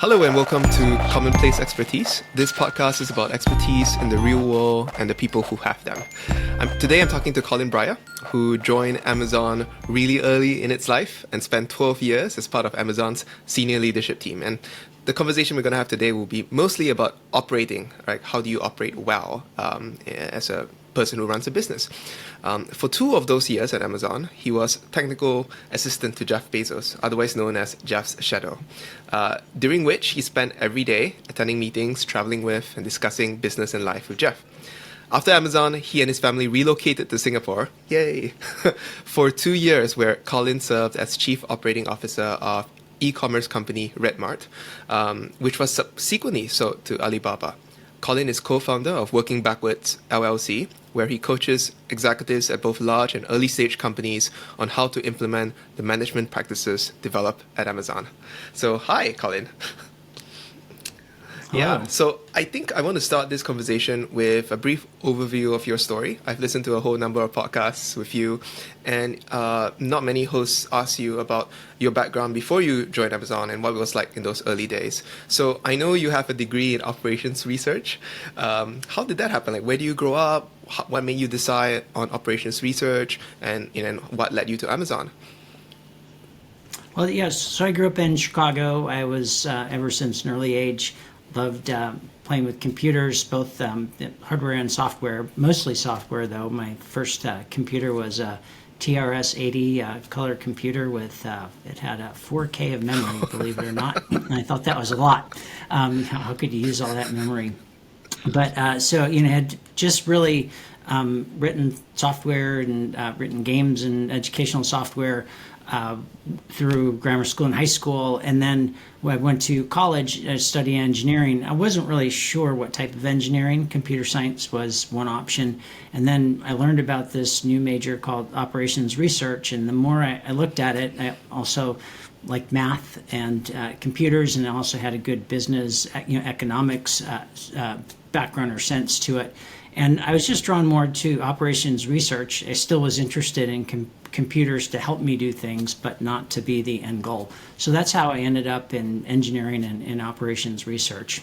Hello and welcome to Commonplace Expertise. This podcast is about expertise in the real world and the people who have them. Today I'm talking to Colin Bryar, who joined Amazon really early in its life and spent 12 years as part of Amazon's senior leadership team. And the conversation we're going to have today will be mostly about operating, right? How do you operate well as a person who runs a business? For 2 of those years at Amazon, he was technical assistant to Jeff Bezos, otherwise known as Jeff's shadow, during which he spent every day attending meetings, traveling with, and discussing business and life with Jeff. After Amazon, he and his family relocated to Singapore, yay, for 2 years, where Colin served as chief operating officer of e-commerce company Redmart, which was subsequently sold to Alibaba. Colin is co-founder of Working Backwards LLC, where he coaches executives at both large and early stage companies on how to implement the management practices developed at Amazon. So, hi, Colin. Yeah, so I think I want to start this conversation with a brief overview of your story. I've listened to a whole number of podcasts with you, and not many hosts ask you about your background before you joined Amazon and what it was like in those early days. So I know you have a degree in operations research. How did that happen? Like, where do you grow up? What made you decide on operations research, and what led you to Amazon? Well, yes. So I grew up in Chicago. I was, ever since an early age, loved playing with computers, both hardware and software, mostly software though. My first computer was a TRS-80 color computer with, it had a 4K of memory, believe it or not. And I thought that was a lot. How could you use all that memory? But had just really written software and written games and educational software through grammar school and high school. And then when I went to college to study engineering, I wasn't really sure what type of engineering. Computer science was one option. And then I learned about this new major called operations research. And the more I looked at it, I also liked math and computers, and I also had a good business, economics background or sense to it. And I was just drawn more to operations research. I still was interested in computers to help me do things, but not to be the end goal. So that's how I ended up in engineering and operations research.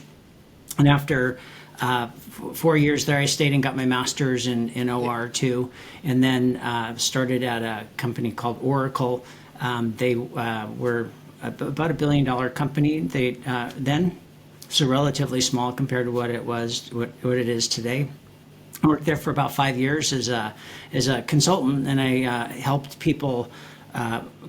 And after 4 years there, I stayed and got my master's in OR too, and then started at a company called Oracle. They were about $1 billion company then, so relatively small compared to what it is today. I worked there for about 5 years as a consultant, and I helped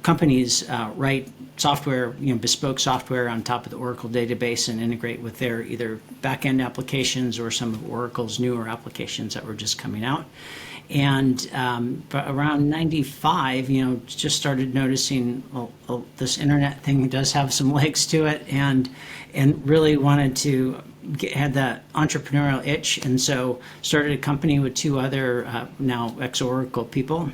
companies write software, bespoke software on top of the Oracle database and integrate with their either back-end applications or some of Oracle's newer applications that were just coming out. And around 95, just started noticing, this internet thing does have some legs to it, and really wanted to had that entrepreneurial itch, and so started a company with 2 other now ex-Oracle people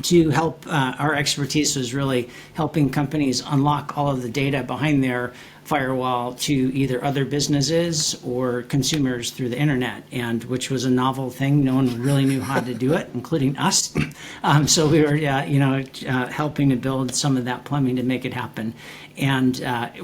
to help. Our expertise was really helping companies unlock all of the data behind their firewall to either other businesses or consumers through the internet, and which was a novel thing. No one really knew how to do it, including us. So we were, helping to build some of that plumbing to make it happen. And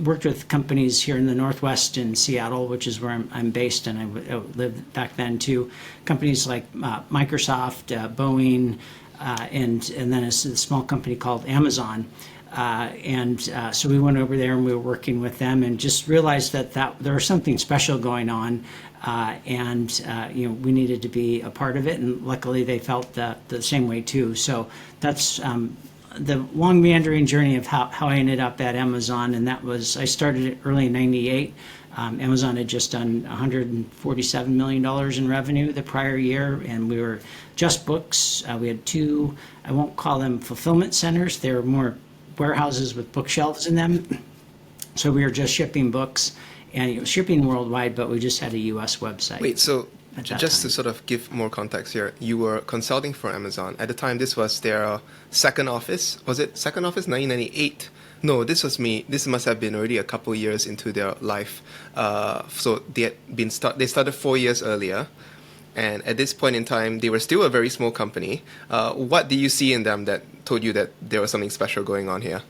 worked with companies here in the Northwest in Seattle, which is where I'm based, and I lived back then too. Companies like Microsoft, Boeing, and then a small company called Amazon. So we went over there and we were working with them, and just realized that there was something special going on, we needed to be a part of it. And luckily they felt the same way too. So that's the long meandering journey of how I ended up at Amazon. And that was, I started it early in '98. Amazon had just done $147 million in revenue the prior year, and we were just books. We had 2, I won't call them fulfillment centers, they were more warehouses with bookshelves in them. So we were just shipping books, and shipping worldwide, but we just had a US website. Wait, so just to sort of give more context here, you were consulting for Amazon. At the time, this was their second office. Was it second office, 1998? No, this must have been already a couple years into their life. So they started 4 years earlier. And at this point in time, they were still a very small company. What did you see in them that told you that there was something special going on here?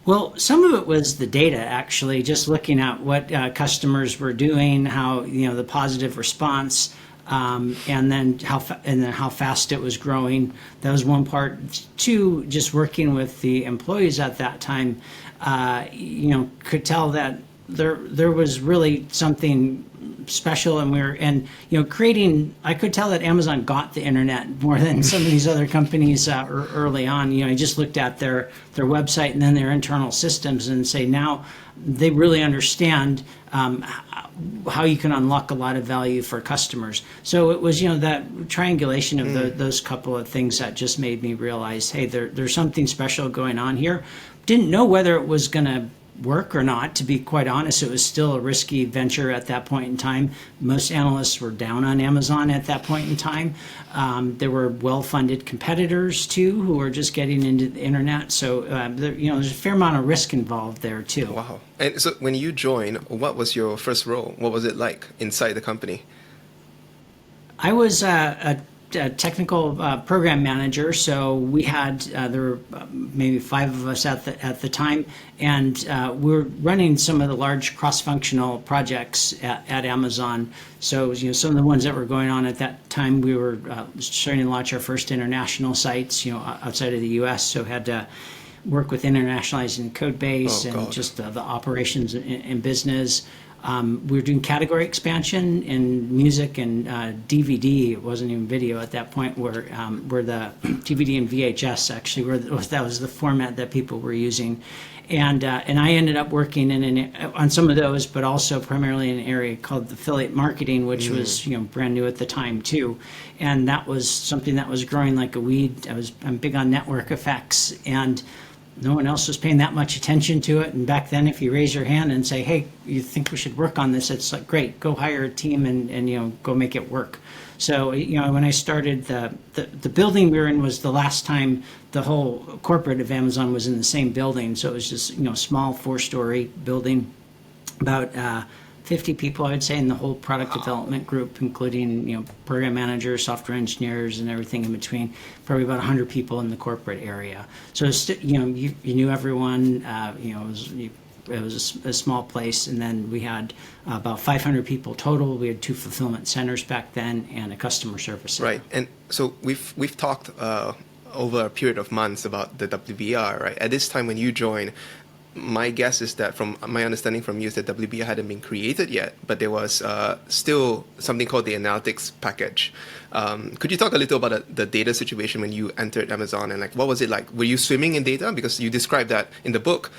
Well, some of it was the data, actually, just looking at what customers were doing, how, the positive response, and then how fast it was growing. That was one part. Two, just working with the employees at that time, could tell that there was really something special, and creating. I could tell that Amazon got the internet more than some of these other companies early on. I just looked at their website and then their internal systems and say now they really understand how you can unlock a lot of value for customers. So it was that triangulation of those couple of things that just made me realize, hey, there's something special going on here. Didn't know whether it was going to work or not, to be quite honest. It was still a risky venture at that point in time. Most analysts were down on Amazon at that point in time. There were well-funded competitors too who were just getting into the internet. So there's a fair amount of risk involved there too. Wow. And so when you joined, what was your first role? What was it like inside the company? I was a technical program manager, so we had there were maybe 5 of us at the time, and we were running some of the large cross-functional projects at Amazon. So some of the ones that were going on at that time, we were starting to launch our first international sites, outside of the U.S. So had to work with internationalizing code base and just the operations in business. We were doing category expansion in music and DVD. It wasn't even video at that point, where the DVD and VHS actually that was the format that people were using, and I ended up working on some of those, but also primarily in an area called affiliate marketing, which was brand new at the time too, and that was something that was growing like a weed. I'm big on network effects, and no one else was paying that much attention to it. And back then, if you raise your hand and say, hey, you think we should work on this, it's like, great, go hire a team and go make it work. So, when I started, the building we were in was the last time the whole corporate of Amazon was in the same building. So it was just, small 4-story building, about 50 people, I would say, in the whole product development group, including, program managers, software engineers, and everything in between. Probably about 100 people in the corporate area. So, you knew everyone. It was a small place, and then we had about 500 people total. We had 2 fulfillment centers back then and a customer service center. Right, and so we've talked over a period of months about the WBR. Right, at this time when you joined, my guess is that, from my understanding from you, is that WBR hadn't been created yet, but there was still something called the analytics package. Could you talk a little about the data situation when you entered Amazon, and what was it like? Were you swimming in data? Because you described that in the book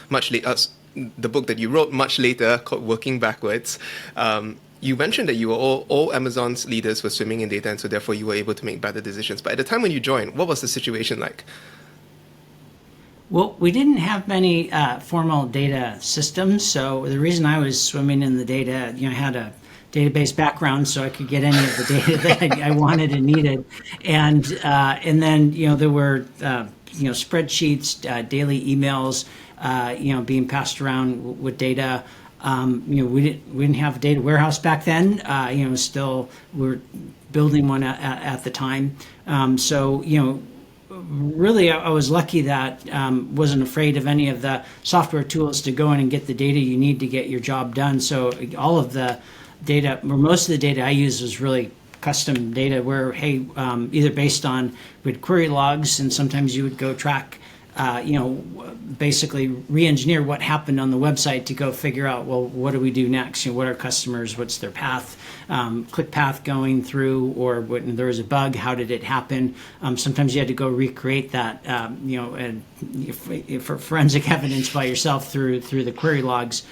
the book that you wrote much later, called Working Backwards. You mentioned that you were all Amazon's leaders were swimming in data, and so therefore you were able to make better decisions. But at the time when you joined, what was the situation like? Well, we didn't have many formal data systems, so the reason I was swimming in the data, I had a database background, so I could get any of the data that I wanted and needed, and then there were spreadsheets, daily emails, being passed around with data. We didn't have a data warehouse back then. Still we were building one at the time. Really, I was lucky that wasn't afraid of any of the software tools to go in and get the data you need to get your job done. So all of the data, or most of the data I used, was really custom data where, hey, either based on, with query logs, and sometimes you would go track, basically re-engineer what happened on the website to go figure out, well, what do we do next? What are customers, what's their path, click path going through, or when there was a bug, how did it happen? Sometimes you had to go recreate that, and for forensic evidence by yourself through the query logs.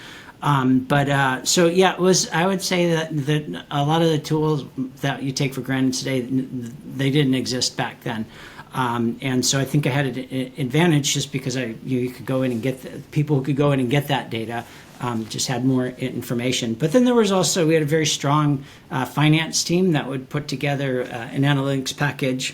It was, I would say that a lot of the tools that you take for granted today, they didn't exist back then. And so I think I had an advantage just because you could go in and people who could go in and get that data just had more information. But then there was also, we had a very strong finance team that would put together an analytics package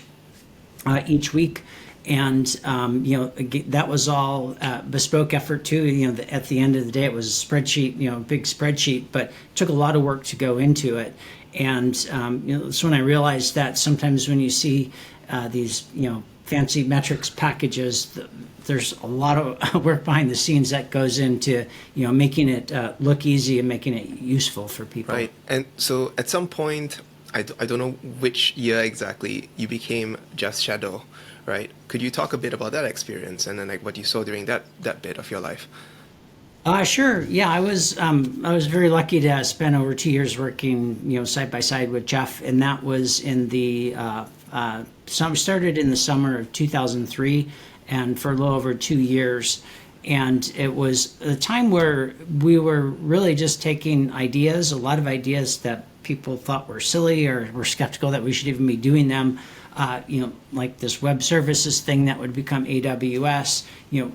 each week. And, that was all bespoke effort too. At the end of the day, it was a spreadsheet, a big spreadsheet, but it took a lot of work to go into it. And, it's when I realized that sometimes when you see these, fancy metrics packages. There's a lot of work behind the scenes that goes into, making it look easy and making it useful for people. Right. And so at some point, I don't know which year exactly, you became Just Shadow, right? Could you talk a bit about that experience and then like what you saw during that bit of your life? Sure. Yeah, I was very lucky to spend over 2 years working, side by side with Jeff, and that was in the started in the summer of 2003, and for a little over 2 years. And it was a time where we were really just taking ideas, a lot of ideas that people thought were silly or were skeptical that we should even be doing them. Like this web services thing that would become AWS,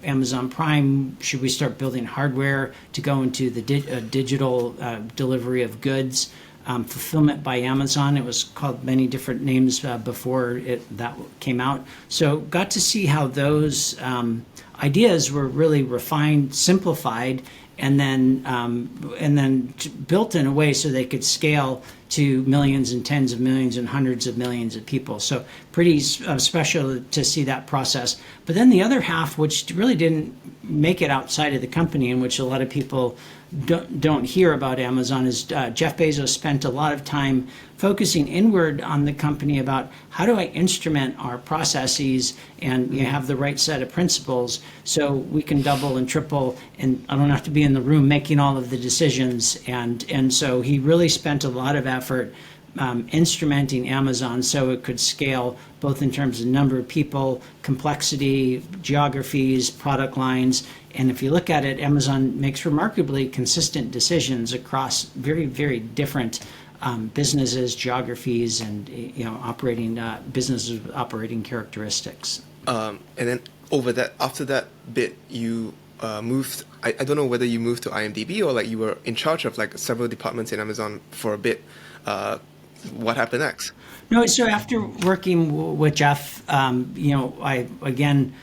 Amazon Prime, should we start building hardware to go into the digital delivery of goods? Fulfillment by Amazon, it was called many different names before that came out. So got to see how those ideas were really refined, simplified, and then built in a way so they could scale to millions and tens of millions and hundreds of millions of people. So pretty special to see that process. But then the other half, which really didn't make it outside of the company, in which a lot of people don't hear about Amazon, is Jeff Bezos spent a lot of time focusing inward on the company about how do I instrument our processes and have the right set of principles so we can double and triple, and I don't have to be in the room making all of the decisions. And so he really spent a lot of effort instrumenting Amazon so it could scale both in terms of number of people, complexity, geographies, product lines. And if you look at it, Amazon makes remarkably consistent decisions across very, very different businesses, geographies, and operating businesses with operating characteristics. And then after that bit, you moved. I don't know whether you moved to IMDb or like you were in charge of like several departments in Amazon for a bit. What happened next? No, so after working with Jeff, I again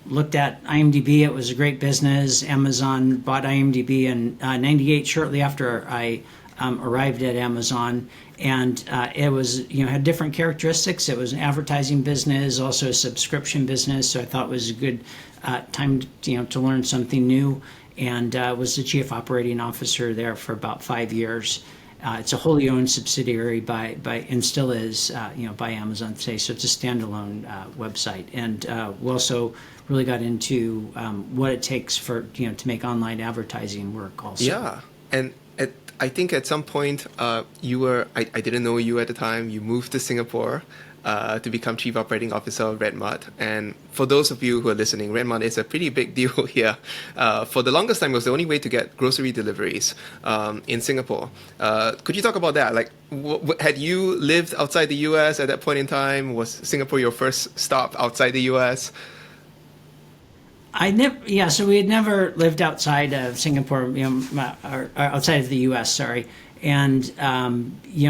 looked at IMDb. It was a great business. Amazon bought IMDb in '98, shortly after I arrived at Amazon, and it was had different characteristics. It was an advertising business, also a subscription business. So I thought it was a good time to learn something new, and was the chief operating officer there for about 5 years. It's a wholly owned subsidiary by and still is by Amazon today. So it's a standalone website, and we also really got into what it takes for to make online advertising work. Also, yeah, and I think at some point you were I didn't know you at the time. You moved to Singapore to become Chief Operating Officer of Redmart. And for those of you who are listening, Redmart is a pretty big deal here. For the longest time, it was the only way to get grocery deliveries in Singapore. Could you talk about that? Like, had you lived outside the US at that point in time? Was Singapore your first stop outside the US? So we had never lived outside of Singapore, or outside of the U.S. Sorry, and we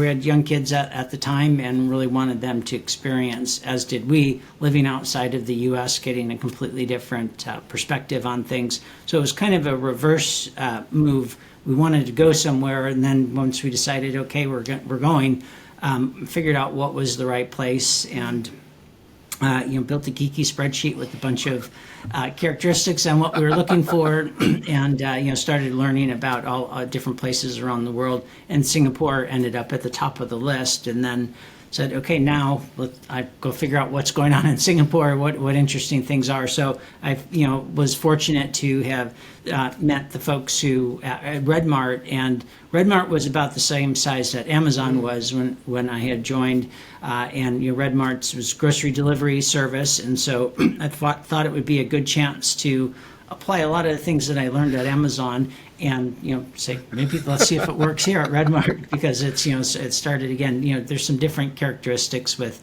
had young kids at the time, and really wanted them to experience, as did we, living outside of the U.S., getting a completely different perspective on things. So it was kind of a reverse move. We wanted to go somewhere, and then once we decided, okay, we're going, figured out what was the right place, and built a geeky spreadsheet with a bunch of characteristics on what we were looking for, and started learning about all different places around the world. And Singapore ended up at the top of the list, and then said, okay, now I go figure out what's going on in Singapore, what interesting things are. So I was fortunate to have met the folks who at Redmart, and Redmart was about the same size that Amazon was when I had joined, and Redmart's was grocery delivery service, and so I thought it would be a good chance to apply a lot of the things that I learned at Amazon, and say maybe let's see if it works here at Redmart, because it's it started again. There's some different characteristics with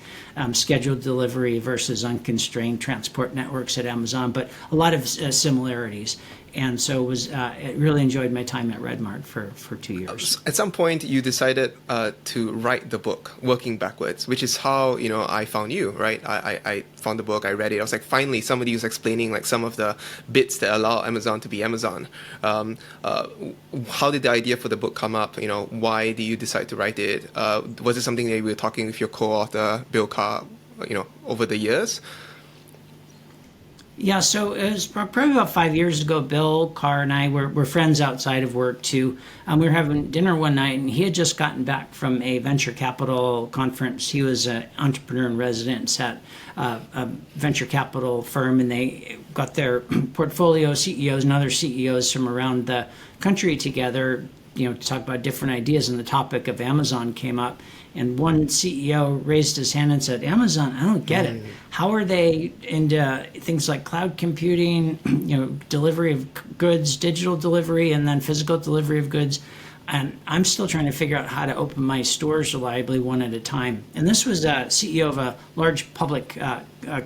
scheduled delivery versus unconstrained transport networks at Amazon, but a lot of similarities. And so I really enjoyed my time at Redmart for 2 years. At some point, you decided to write the book, Working Backwards, which is how I found you, right? I found the book, I read it. I was like, finally, somebody who's explaining like some of the bits that allow Amazon to be Amazon. How did the idea for the book come up? Why did you decide to write it? Was it something that you were talking with your co-author, Bill Carr? over the years? Yeah, so it was probably about 5 years ago. Bill, Carr, and I were friends outside of work too. We were having dinner one night, and he had just gotten back from a venture capital conference. He was an entrepreneur in residence at a venture capital firm, and they got their portfolio CEOs and other CEOs from around the country together, to talk about different ideas. And the topic of Amazon came up. And one CEO raised his hand and said, Amazon, I don't get it. How are they into things like cloud computing, delivery of goods, digital delivery, and then physical delivery of goods? And I'm still trying to figure out how to open my stores reliably one at a time. And this was a CEO of a large public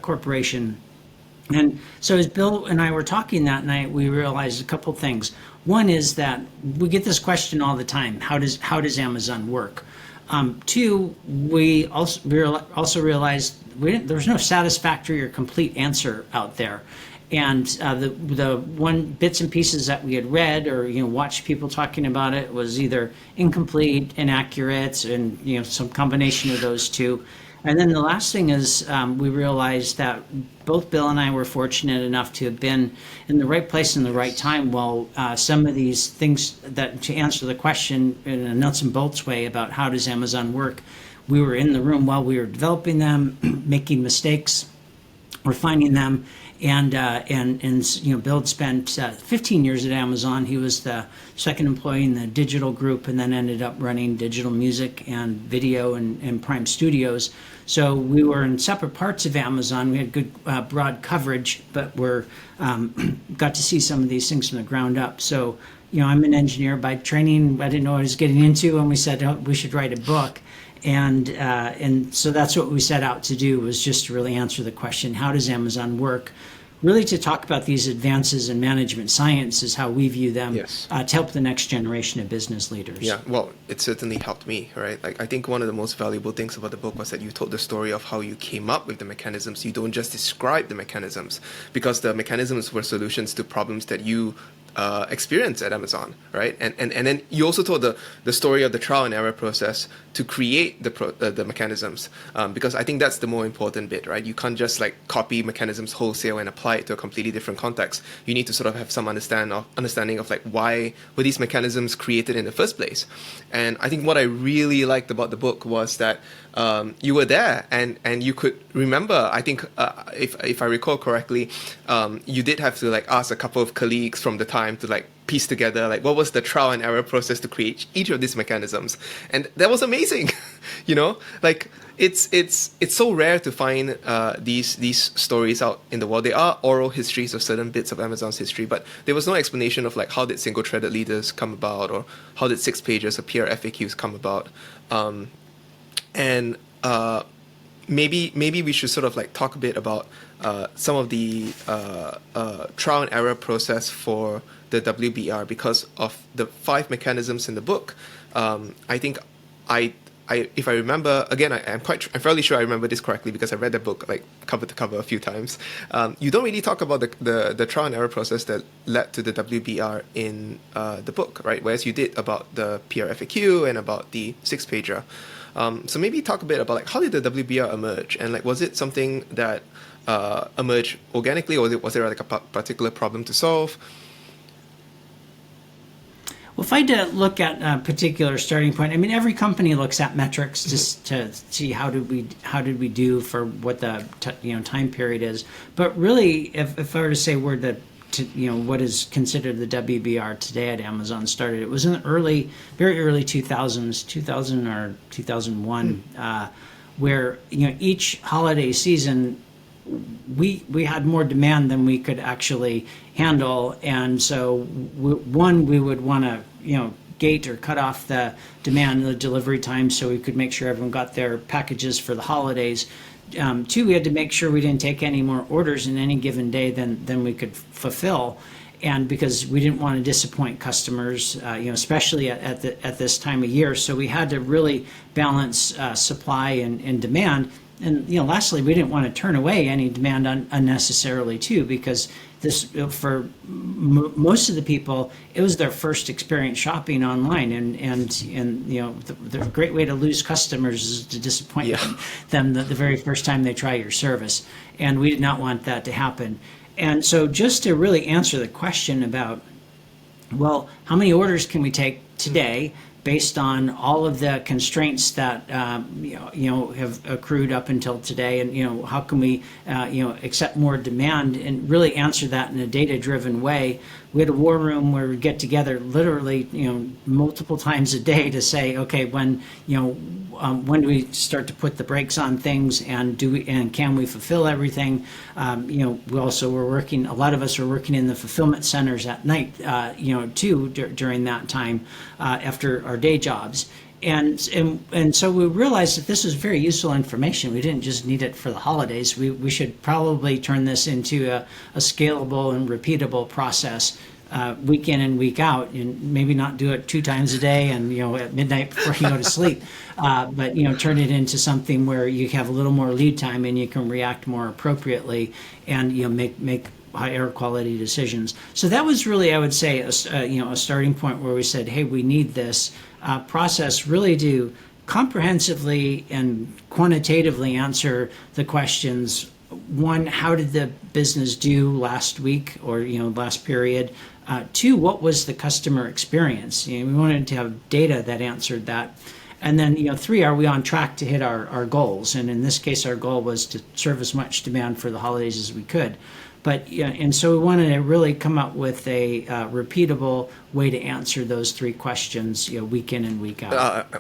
corporation. And so as Bill and I were talking that night, we realized a couple things. One is that we get this question all the time: how does Amazon work? Two, we also realized there was no satisfactory or complete answer out there. And the one bits and pieces that we had read or watched people talking about it was either incomplete, inaccurate, and some combination of those two. And then the last thing is we realized that both Bill and I were fortunate enough to have been in the right place in the right time. While some of these things that to answer the question in a nuts and bolts way about how does Amazon work, we were in the room while we were developing them, making mistakes, refining them. And Bill had spent 15 years at Amazon. He was the second employee in the digital group, and then ended up running digital music and video and Prime Studios. So we were in separate parts of Amazon. We had good broad coverage, but got to see some of these things from the ground up. So I'm an engineer by training. I didn't know what I was getting into when we said we should write a book. And so that's what we set out to do, was just to really answer the question, how does Amazon work? Really to talk about these advances in management science is how we view them, Yes. To help the next generation of business leaders. Yeah, well, it certainly helped me, right? Like, I think one of the most valuable things about the book was that you told the story of how you came up with the mechanisms. You don't just describe the mechanisms, because the mechanisms were solutions to problems that you experience at Amazon, right? And then you also told the story of the trial and error process to create the mechanisms, because I think that's the more important bit, right? You can't just like copy mechanisms wholesale and apply it to a completely different context. You need to sort of have some understanding of like why were these mechanisms created in the first place. And I think what I really liked about the book was that you were there and you could remember. I think if I recall correctly, you did have to like ask a couple of colleagues from the time to like piece together like what was the trial and error process to create each of these mechanisms, and that was amazing. Like it's so rare to find these stories out in the world. There are oral histories of certain bits of Amazon's history, but there was no explanation of like how did single-threaded leaders come about, or how did 6 pages of PR FAQs come about. And maybe we should sort of like talk a bit about some of the trial and error process for the WBR, because of the 5 mechanisms in the book. I think if I remember, again, I'm fairly sure I remember this correctly because I read the book like cover to cover a few times. You don't really talk about the trial and error process that led to the WBR in the book, right? Whereas you did about the PR FAQ and about the 6-pager. So maybe talk a bit about like how did the WBR emerge, and like was it something that emerged organically, or was there like a particular problem to solve? Well, if I had to look at a particular starting point, I mean, every company looks at metrics just to see how did we do for what the time period is. But really, if I were to say where what is considered the WBR today at Amazon started, it was in the very early 2000s, 2000 or 2001, where each holiday season we had more demand than we could actually handle, and so we would want to gate or cut off the demand, the delivery time, so we could make sure everyone got their packages for the holidays. 2, we had to make sure we didn't take any more orders in any given day than we could fulfill, and because we didn't want to disappoint customers, especially at this time of year. So we had to really balance supply and demand. And lastly, we didn't want to turn away any demand unnecessarily too, because this for most of the people, it was their first experience shopping online, and the great way to lose customers is to disappoint them the very first time they try your service, and we did not want that to happen. And so, just to really answer the question about, well, how many orders can we take today, based on all of the constraints that have accrued up until today, and how can we accept more demand, and really answer that in a data-driven way. We had a war room where we get together literally multiple times a day to say, okay, when do we start to put the brakes on things, and can we fulfill everything? We also were working. A lot of us were working in the fulfillment centers at night, too, during that time after our day jobs. And so we realized that this was very useful information. We didn't just need it for the holidays. We should probably turn this into a scalable and repeatable process, week in and week out, and maybe not do it 2 times a day and at midnight before you go to sleep, but turn it into something where you have a little more lead time and you can react more appropriately, and make higher quality decisions. So that was really, I would say, a starting point where we said, hey, we need this process really to comprehensively and quantitatively answer the questions. One, how did the business do last week or last period? 2, what was the customer experience? We wanted to have data that answered that. And then 3, are we on track to hit our goals? And in this case, our goal was to serve as much demand for the holidays as we could. But and so we wanted to really come up with a repeatable way to answer those 3 questions, week in and week out.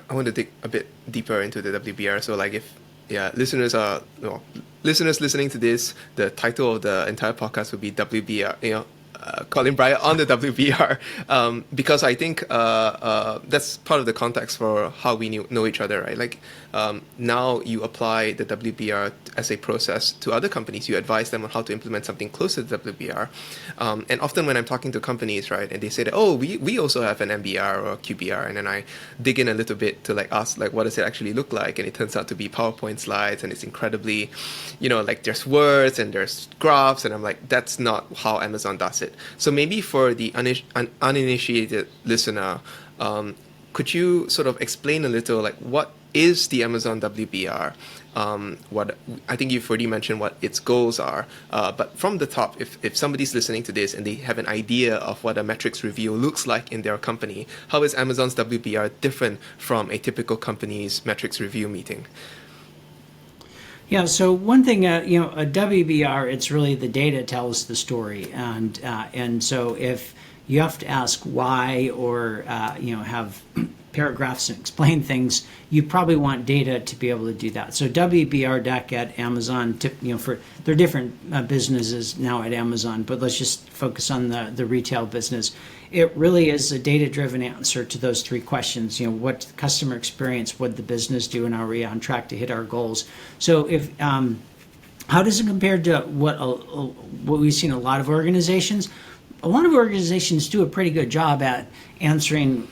I want to dig a bit deeper into the WBR. So, like, if listeners listening to this, the title of the entire podcast would be WBR. Colin Bryar on the WBR, because I think that's part of the context for how we know each other, right? Like, now you apply the WBR as a process to other companies. You advise them on how to implement something close to the WBR. And often when I'm talking to companies, right, and they say that, oh, we also have an MBR or a QBR, and then I dig in a little bit to ask, what does it actually look like? And it turns out to be PowerPoint slides, and it's incredibly, there's words and there's graphs, and I'm like, that's not how Amazon does it. So maybe for the uninitiated listener, could you sort of explain a little, what is the Amazon WBR? What I think you've already mentioned what its goals are, but from the top, if somebody's listening to this and they have an idea of what a metrics review looks like in their company, how is Amazon's WBR different from a typical company's metrics review meeting? Yeah, so one thing, a WBR, it's really the data tells the story, and so if you have to ask why or have paragraphs and explain things, you probably want data to be able to do that. So WBR deck at Amazon, there are different businesses now at Amazon, but let's just focus on the retail business. It really is a data-driven answer to those 3 questions. What customer experience, what the business do, and are we on track to hit our goals? So if how does it compare to what we've seen a lot of organizations? A lot of organizations do a pretty good job at answering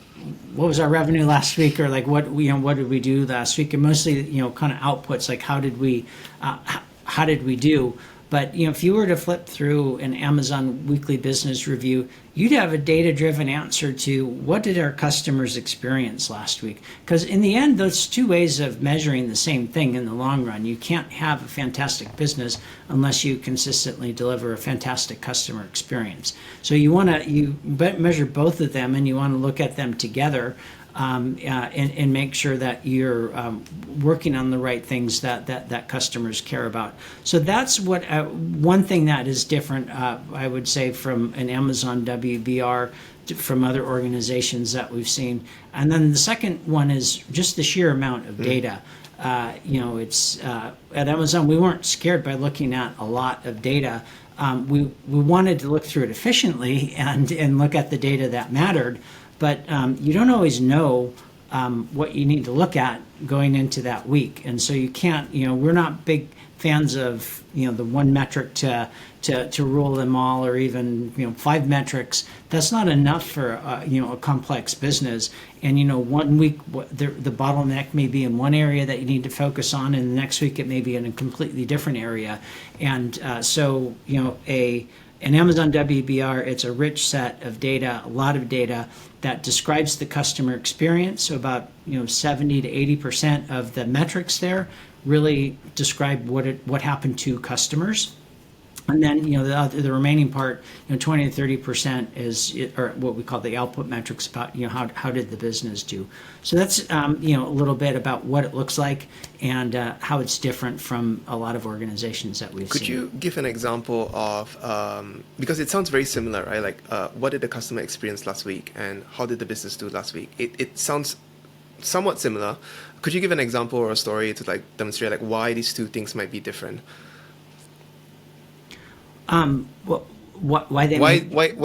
what was our revenue last week, or what did we do last week, and mostly kind of outputs, like how did we do. But if you were to flip through an Amazon weekly business review, you'd have a data-driven answer to what did our customers experience last week? Because in the end, those 2 ways of measuring the same thing in the long run. You can't have a fantastic business unless you consistently deliver a fantastic customer experience. So you measure both of them, and you want to look at them together. And make sure that you're working on the right things that customers care about. So that's what one thing that is different, I would say, from an Amazon WBR from other organizations that we've seen. And then the second one is just the sheer amount of data. It's at Amazon, we weren't scared by looking at a lot of data. We wanted to look through it efficiently and look at the data that mattered. But you don't always know what you need to look at going into that week. And so you can't, we're not big fans of the one metric to rule them all, or even 5 metrics. That's not enough for a complex business. And 1 week the bottleneck may be in one area that you need to focus on, and the next week it may be in a completely different area. And so an Amazon WBR, it's a rich set of data, a lot of data that describes the customer experience. So about 70 to 80% of the metrics there really describe what happened to customers. And then, the remaining part, 20 to 30% is, or what we call the output metrics, about, how did the business do? So that's, a little bit about what it looks like and how it's different from a lot of organizations that we've seen. Could you give an example of, because it sounds very similar, right? Like, what did the customer experience last week and how did the business do last week? It sounds somewhat similar. Could you give an example or a story to demonstrate why these two things might be different? Why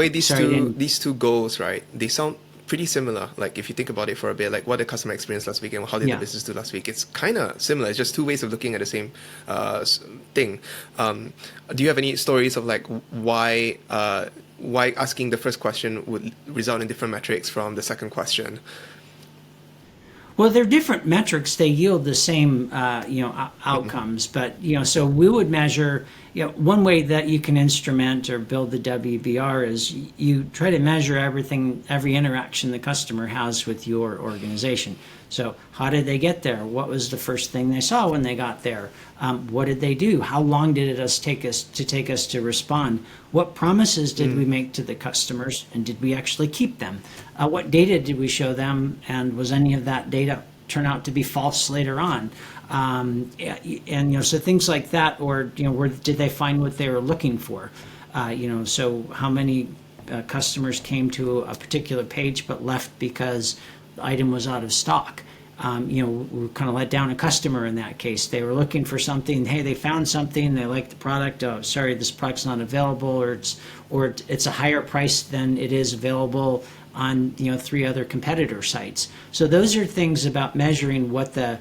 these two goals, right? They sound pretty similar. Like if you think about it for a bit, like what the customer experienced last week and how did the business do last week? It's kind of similar. It's just two ways of looking at the same thing. Do you have any stories of why asking the first question would result in different metrics from the second question? Well, they're different metrics. They yield the same, outcomes. But so we would measure. One way that you can instrument or build the WBR is you try to measure every interaction the customer has with your organization. So how did they get there? What was the first thing they saw when they got there? What did they do? How long did it take us to respond? What promises did we make to the customers, and did we actually keep them? What data did we show them, and was any of that data turn out to be false later on? And so things like that, or where did they find what they were looking for? So how many customers came to a particular page but left because the item was out of stock? We kind of let down a customer in that case. They were looking for something. Hey, they found something. They liked the product. Oh, sorry, this product's not available, or it's a higher price than it is available on 3 other competitor sites. So those are things about measuring what the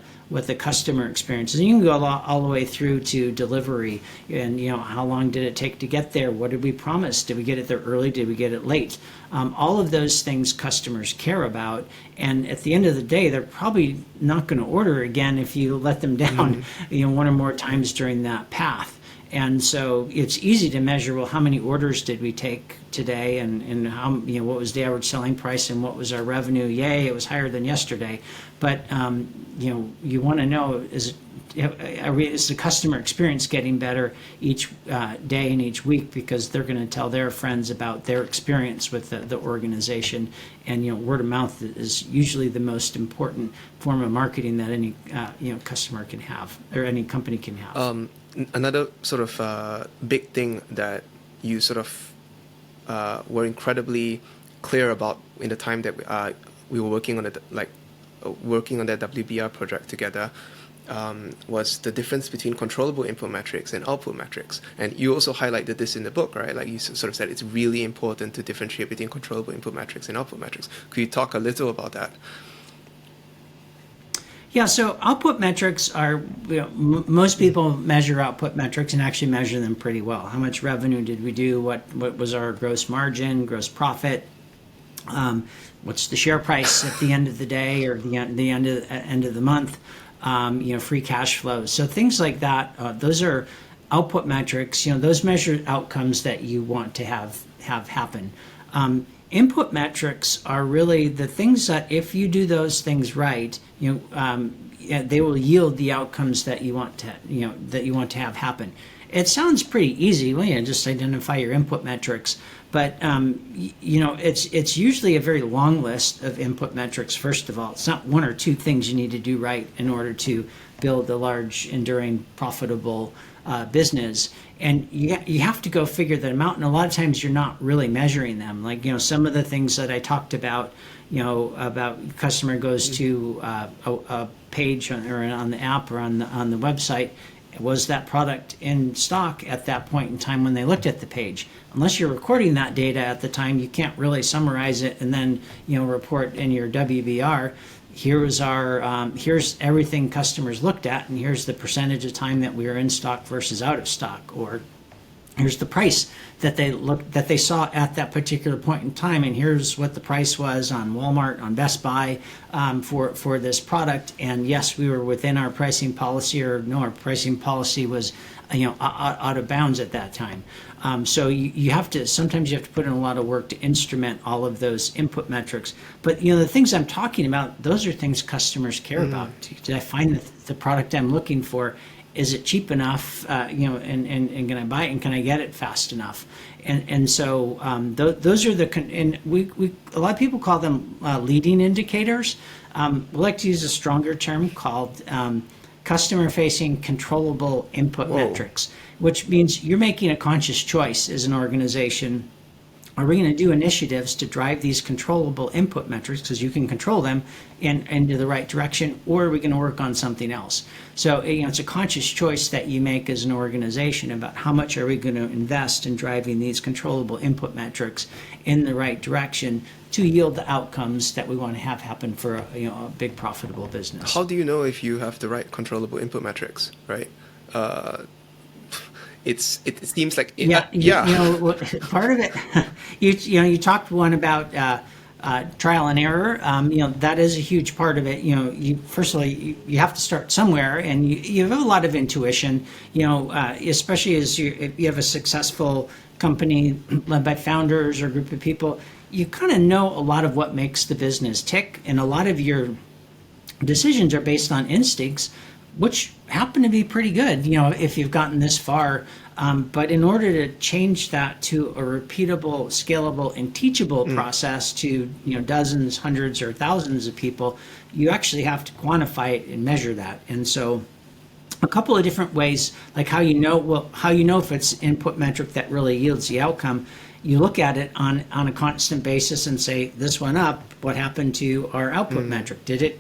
customer experience is. And you can go all the way through to delivery, and how long did it take to get there? What did we promise? Did we get it there early? Did we get it late? All of those things customers care about, and at the end of the day, they're probably not going to order again if you let them down, one or more times during that path. And so it's easy to measure, well, how many orders did we take today, and how, what was the average selling price, and what was our revenue? Yay, it was higher than yesterday. But, you want to know, is the customer experience getting better each day and each week, because they're going to tell their friends about their experience with the organization. And, word of mouth is usually the most important form of marketing that any, customer can have, or any company can have. Another sort of big thing that you sort of were incredibly clear about in the time that we were working on working on that WBR project together was the difference between controllable input metrics and output metrics. And you also highlighted this in the book, right? Like you sort of said, it's really important to differentiate between controllable input metrics and output metrics. Could you talk a little about that? Yeah, so output metrics are, most people measure output metrics and actually measure them pretty well. How much revenue did we do? What was our gross margin, gross profit? What's the share price at the end of the day, or the end of the month? Free cash flow. So things like that, those are output metrics. Those measure outcomes that you want to have happen. Input metrics are really the things that, if you do those things right, they will yield the outcomes that you want to have happen. It sounds pretty easy. Well, just identify your input metrics, but it's usually a very long list of input metrics. First of all, it's not 1 or 2 things you need to do right in order to build a large, enduring, profitable business. And you have to go figure them out. And a lot of times you're not really measuring them. Like, some of the things that I talked about, about customer goes to a page or on the app or on the website. Was that product in stock at that point in time when they looked at the page? Unless you're recording that data at the time, you can't really summarize it and then report in your WBR. here's here's everything customers looked at, and here's the percentage of time that we were in stock versus out of stock, or here's the price that they saw at that particular point in time, and here's what the price was on Walmart, on Best Buy, for this product. And yes, we were within our pricing policy, or no, our pricing policy was out of bounds at that time. So you have to, sometimes you have to put in a lot of work to instrument all of those input metrics. But the things I'm talking about, those are things customers care about. Did I find the product I'm looking for? Is it cheap enough? And can I buy it, and can I get it fast enough? And so those are and we a lot of people call them leading indicators. We like to use a stronger term called customer-facing controllable input metrics, which means you're making a conscious choice as an organization. Are we going to do initiatives to drive these controllable input metrics, because you can control them, into the right direction, or are we going to work on something else? So it's a conscious choice that you make as an organization about how much are we going to invest in driving these controllable input metrics in the right direction to yield the outcomes that we want to have happen for a big profitable business. How do you know if you have the right controllable input metrics, right? It seems like part of it. You talked one about trial and error. That is a huge part of it. First of all, you have to start somewhere, and you have a lot of intuition. Especially as if you have a successful company led by founders or a group of people, you kind of know a lot of what makes the business tick, and a lot of your decisions are based on instincts, which happen to be pretty good, if you've gotten this far. But in order to change that to a repeatable, scalable, and teachable process to dozens, hundreds, or thousands of people, you actually have to quantify it and measure that. And so a couple of different ways, like how you know if it's input metric that really yields the outcome. You look at it on a constant basis and say, this went up. What happened to our output metric? Did it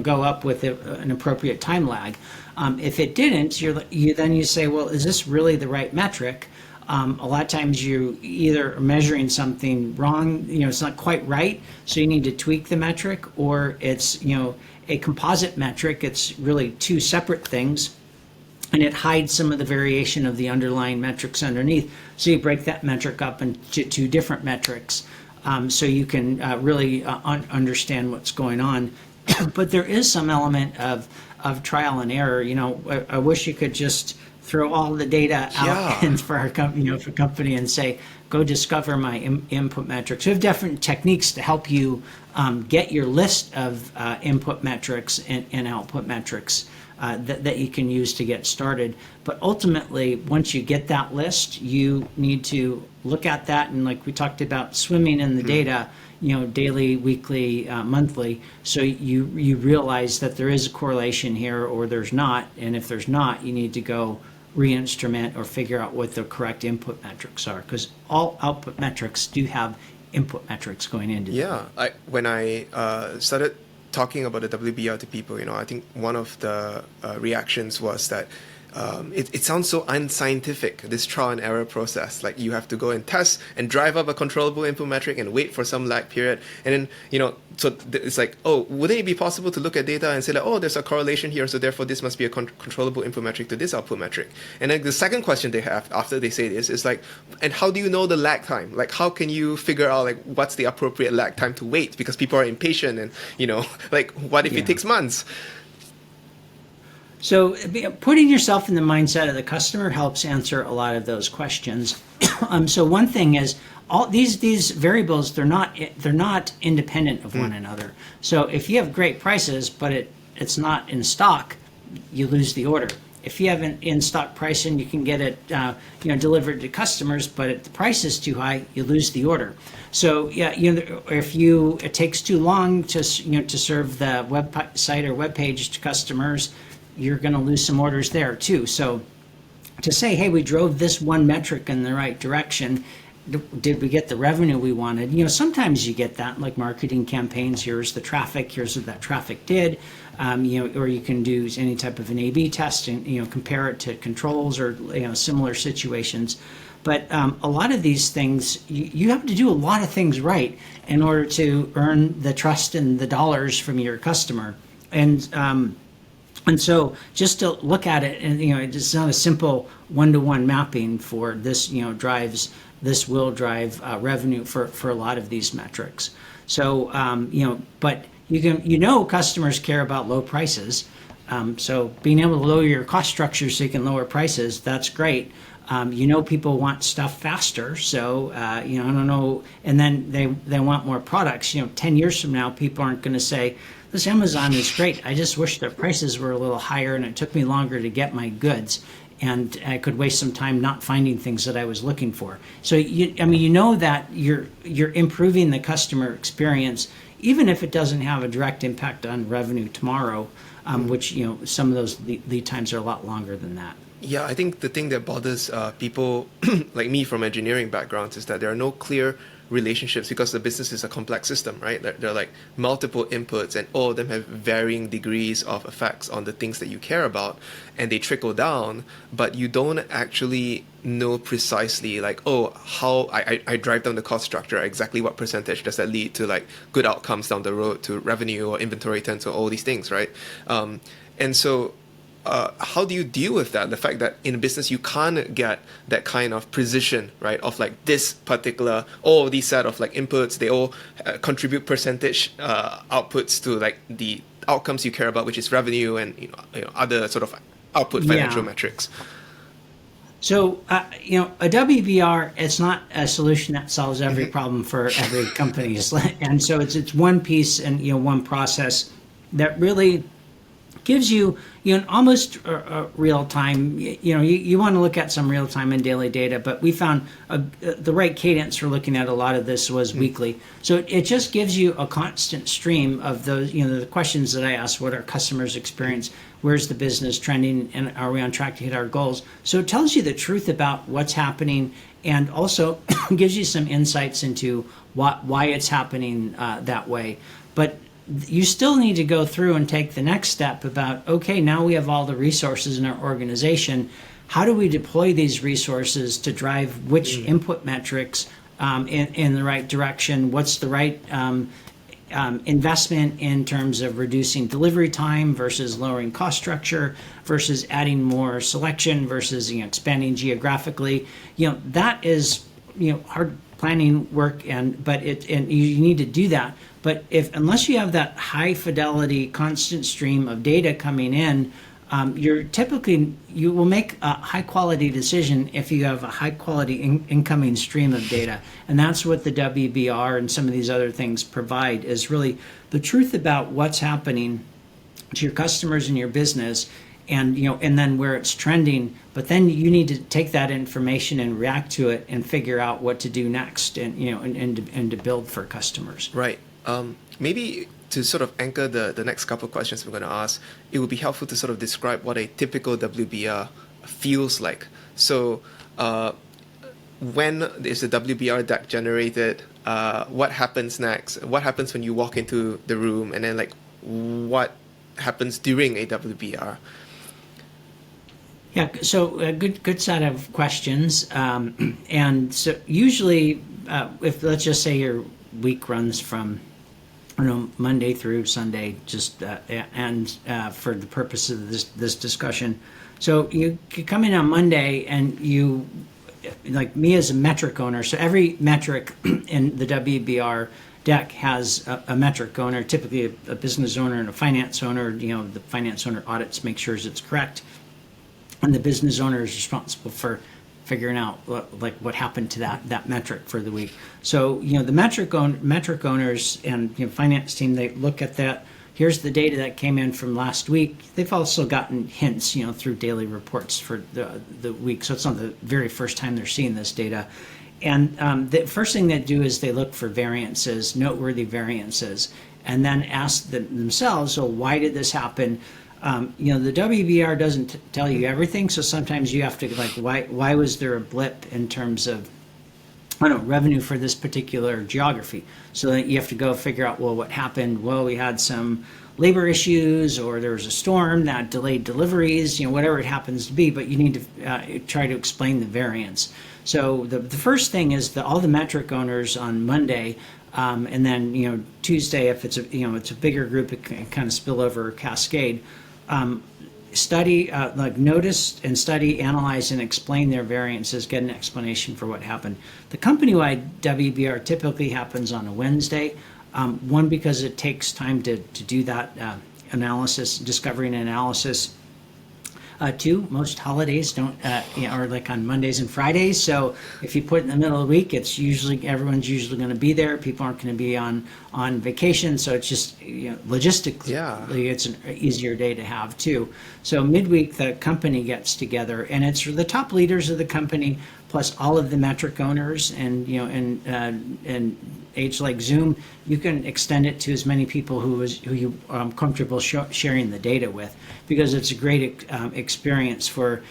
go up with an appropriate time lag? If it didn't, you say, well, is this really the right metric? A lot of times you either are measuring something wrong, it's not quite right, so you need to tweak the metric, or it's a composite metric. It's really two separate things, and it hides some of the variation of the underlying metrics underneath. So you break that metric up into two different metrics, so you can really understand what's going on. But there is some element of trial and error. I wish you could just throw all the data out and for our company, for company, and say, go discover my input metrics. We have different techniques to help you get your list of input metrics and output metrics that you can use to get started. But ultimately, once you get that list, you need to look at that, and like we talked about, swimming in the data, daily, weekly, monthly, so you realize that there is a correlation here or there's not, and if there's not, you need to go re-instrument or figure out what the correct input metrics are, because all output metrics do have input metrics going into them. When I started talking about the WBR to people, I think one of the reactions was that it sounds so unscientific, this trial and error process. Like, you have to go and test and drive up a controllable input metric and wait for some lag period. And then, so it's like, oh, wouldn't it be possible to look at data and say, like, oh, there's a correlation here, so therefore this must be a controllable input metric to this output metric. And then the second question they have after they say this is like, and how do you know the lag time? Like, how can you figure out, like, what's the appropriate lag time to wait? Because people are impatient, and, like, what if it takes months? So putting yourself in the mindset of the customer helps answer a lot of those questions. So one thing is, all these variables, they're not independent of one another. So if you have great prices, but it's not in stock, you lose the order. If you have an in-stock pricing, you can get it delivered to customers, but the price is too high, you lose the order. So if it takes too long to serve the website or web page to customers, you're going to lose some orders there too. So to say, hey, we drove this one metric in the right direction, did we get the revenue we wanted? Sometimes you get that, like marketing campaigns. Here's the traffic. Here's what that traffic did. Or you can do any type of an A/B test and compare it to controls or similar situations. But a lot of these things, you have to do a lot of things right in order to earn the trust and the dollars from your customer. And so just to look at it, and it's not a simple one-to-one mapping for this. This will drive revenue for a lot of these metrics. So but customers care about low prices. So being able to lower your cost structure so you can lower prices, that's great. People want stuff faster, so I don't know, and then they want more products. 10 years from now, people aren't going to say, this Amazon is great, I just wish their prices were a little higher and it took me longer to get my goods, and I could waste some time not finding things that I was looking for. So that you're improving the customer experience, even if it doesn't have a direct impact on revenue tomorrow, which some of those lead times are a lot longer than that. Yeah, I think the thing that bothers people like me from engineering backgrounds is that there are no clear relationships, because the business is a complex system, right? There are like multiple inputs, and all of them have varying degrees of effects on the things that you care about, and they trickle down, but you don't actually know precisely like, how I drive down the cost structure, exactly what percentage does that lead to like good outcomes down the road, to revenue or inventory turns or all these things, right? And so how do you deal with that? The fact that in business you can't get that kind of precision, right? Of like this particular, all these set of like inputs, they all contribute percentage outputs to like the outcomes you care about, which is revenue and other sort of output financial metrics. So a WBR, it's not a solution that solves every problem for every company, and so it's one piece and one process that really gives you almost real time. You want to look at some real time and daily data, but we found the right cadence for looking at a lot of this was weekly. So it just gives you a constant stream of those, the questions that I asked: what our customers experience, where's the business trending, and are we on track to hit our goals? So it tells you the truth about what's happening, and also gives you some insights into why it's happening that way. But you still need to go through and take the next step about, okay, now we have all the resources in our organization. How do we deploy these resources to drive which input metrics in the right direction? What's the right investment in terms of reducing delivery time versus lowering cost structure versus adding more selection versus expanding geographically? That is hard planning work, but you need to do that. But unless you have that high fidelity, constant stream of data coming in, you will make a high quality decision if you have a high quality incoming stream of data. And that's what the WBR and some of these other things provide, is really the truth about what's happening to your customers and your business, and and then where it's trending. But then you need to take that information and react to it and figure out what to do next, and and to build for customers. Right. Maybe to sort of anchor the next couple of questions we're going to ask, it would be helpful to sort of describe what a typical WBR feels like. So when is the WBR deck generated? What happens next? What happens when you walk into the room? And then like what happens during a WBR? Yeah, so a good set of questions. And so usually, if let's just say your week runs from Monday through Sunday, just and for the purpose of this discussion. So you come in on Monday and you, like me as a metric owner, so every metric in the WBR deck has a metric owner, typically a business owner and a finance owner. The finance owner audits, make sure it's correct, and the business owner is responsible for figuring out what happened to that metric for the week. So the metric owners and finance team, they look at that. Here's the data that came in from last week. They've also gotten hints through daily reports for the week. So it's not the very first time they're seeing this data. And the first thing they do is they look for variances, noteworthy variances, and then ask themselves, so why did this happen? The WBR doesn't tell you everything, so sometimes you have to why was there a blip in terms of revenue for this particular geography. So that you have to go figure out, well, what happened? Well, we had some labor issues, or there was a storm that delayed deliveries, whatever it happens to be, but you need to try to explain the variance. So the first thing is that all the metric owners on Monday, and then Tuesday, if it's it's a bigger group, it can kind of spill over or cascade. Study, notice and study, analyze, and explain their variances, get an explanation for what happened. The company-wide WBR typically happens on a Wednesday. One, because it takes time to do that analysis, discovery and analysis. Two, most holidays don't are like on Mondays and Fridays. So if you put it in the middle of the week, it's usually everyone's usually going to be there. People aren't going to be on vacation, so it's just logistically, it's an easier day to have too. So midweek, the company gets together, and it's the top leaders of the company plus all of the metric owners, and and age like Zoom, you can extend it to as many people who you are comfortable sharing the data with, because it's a great experience for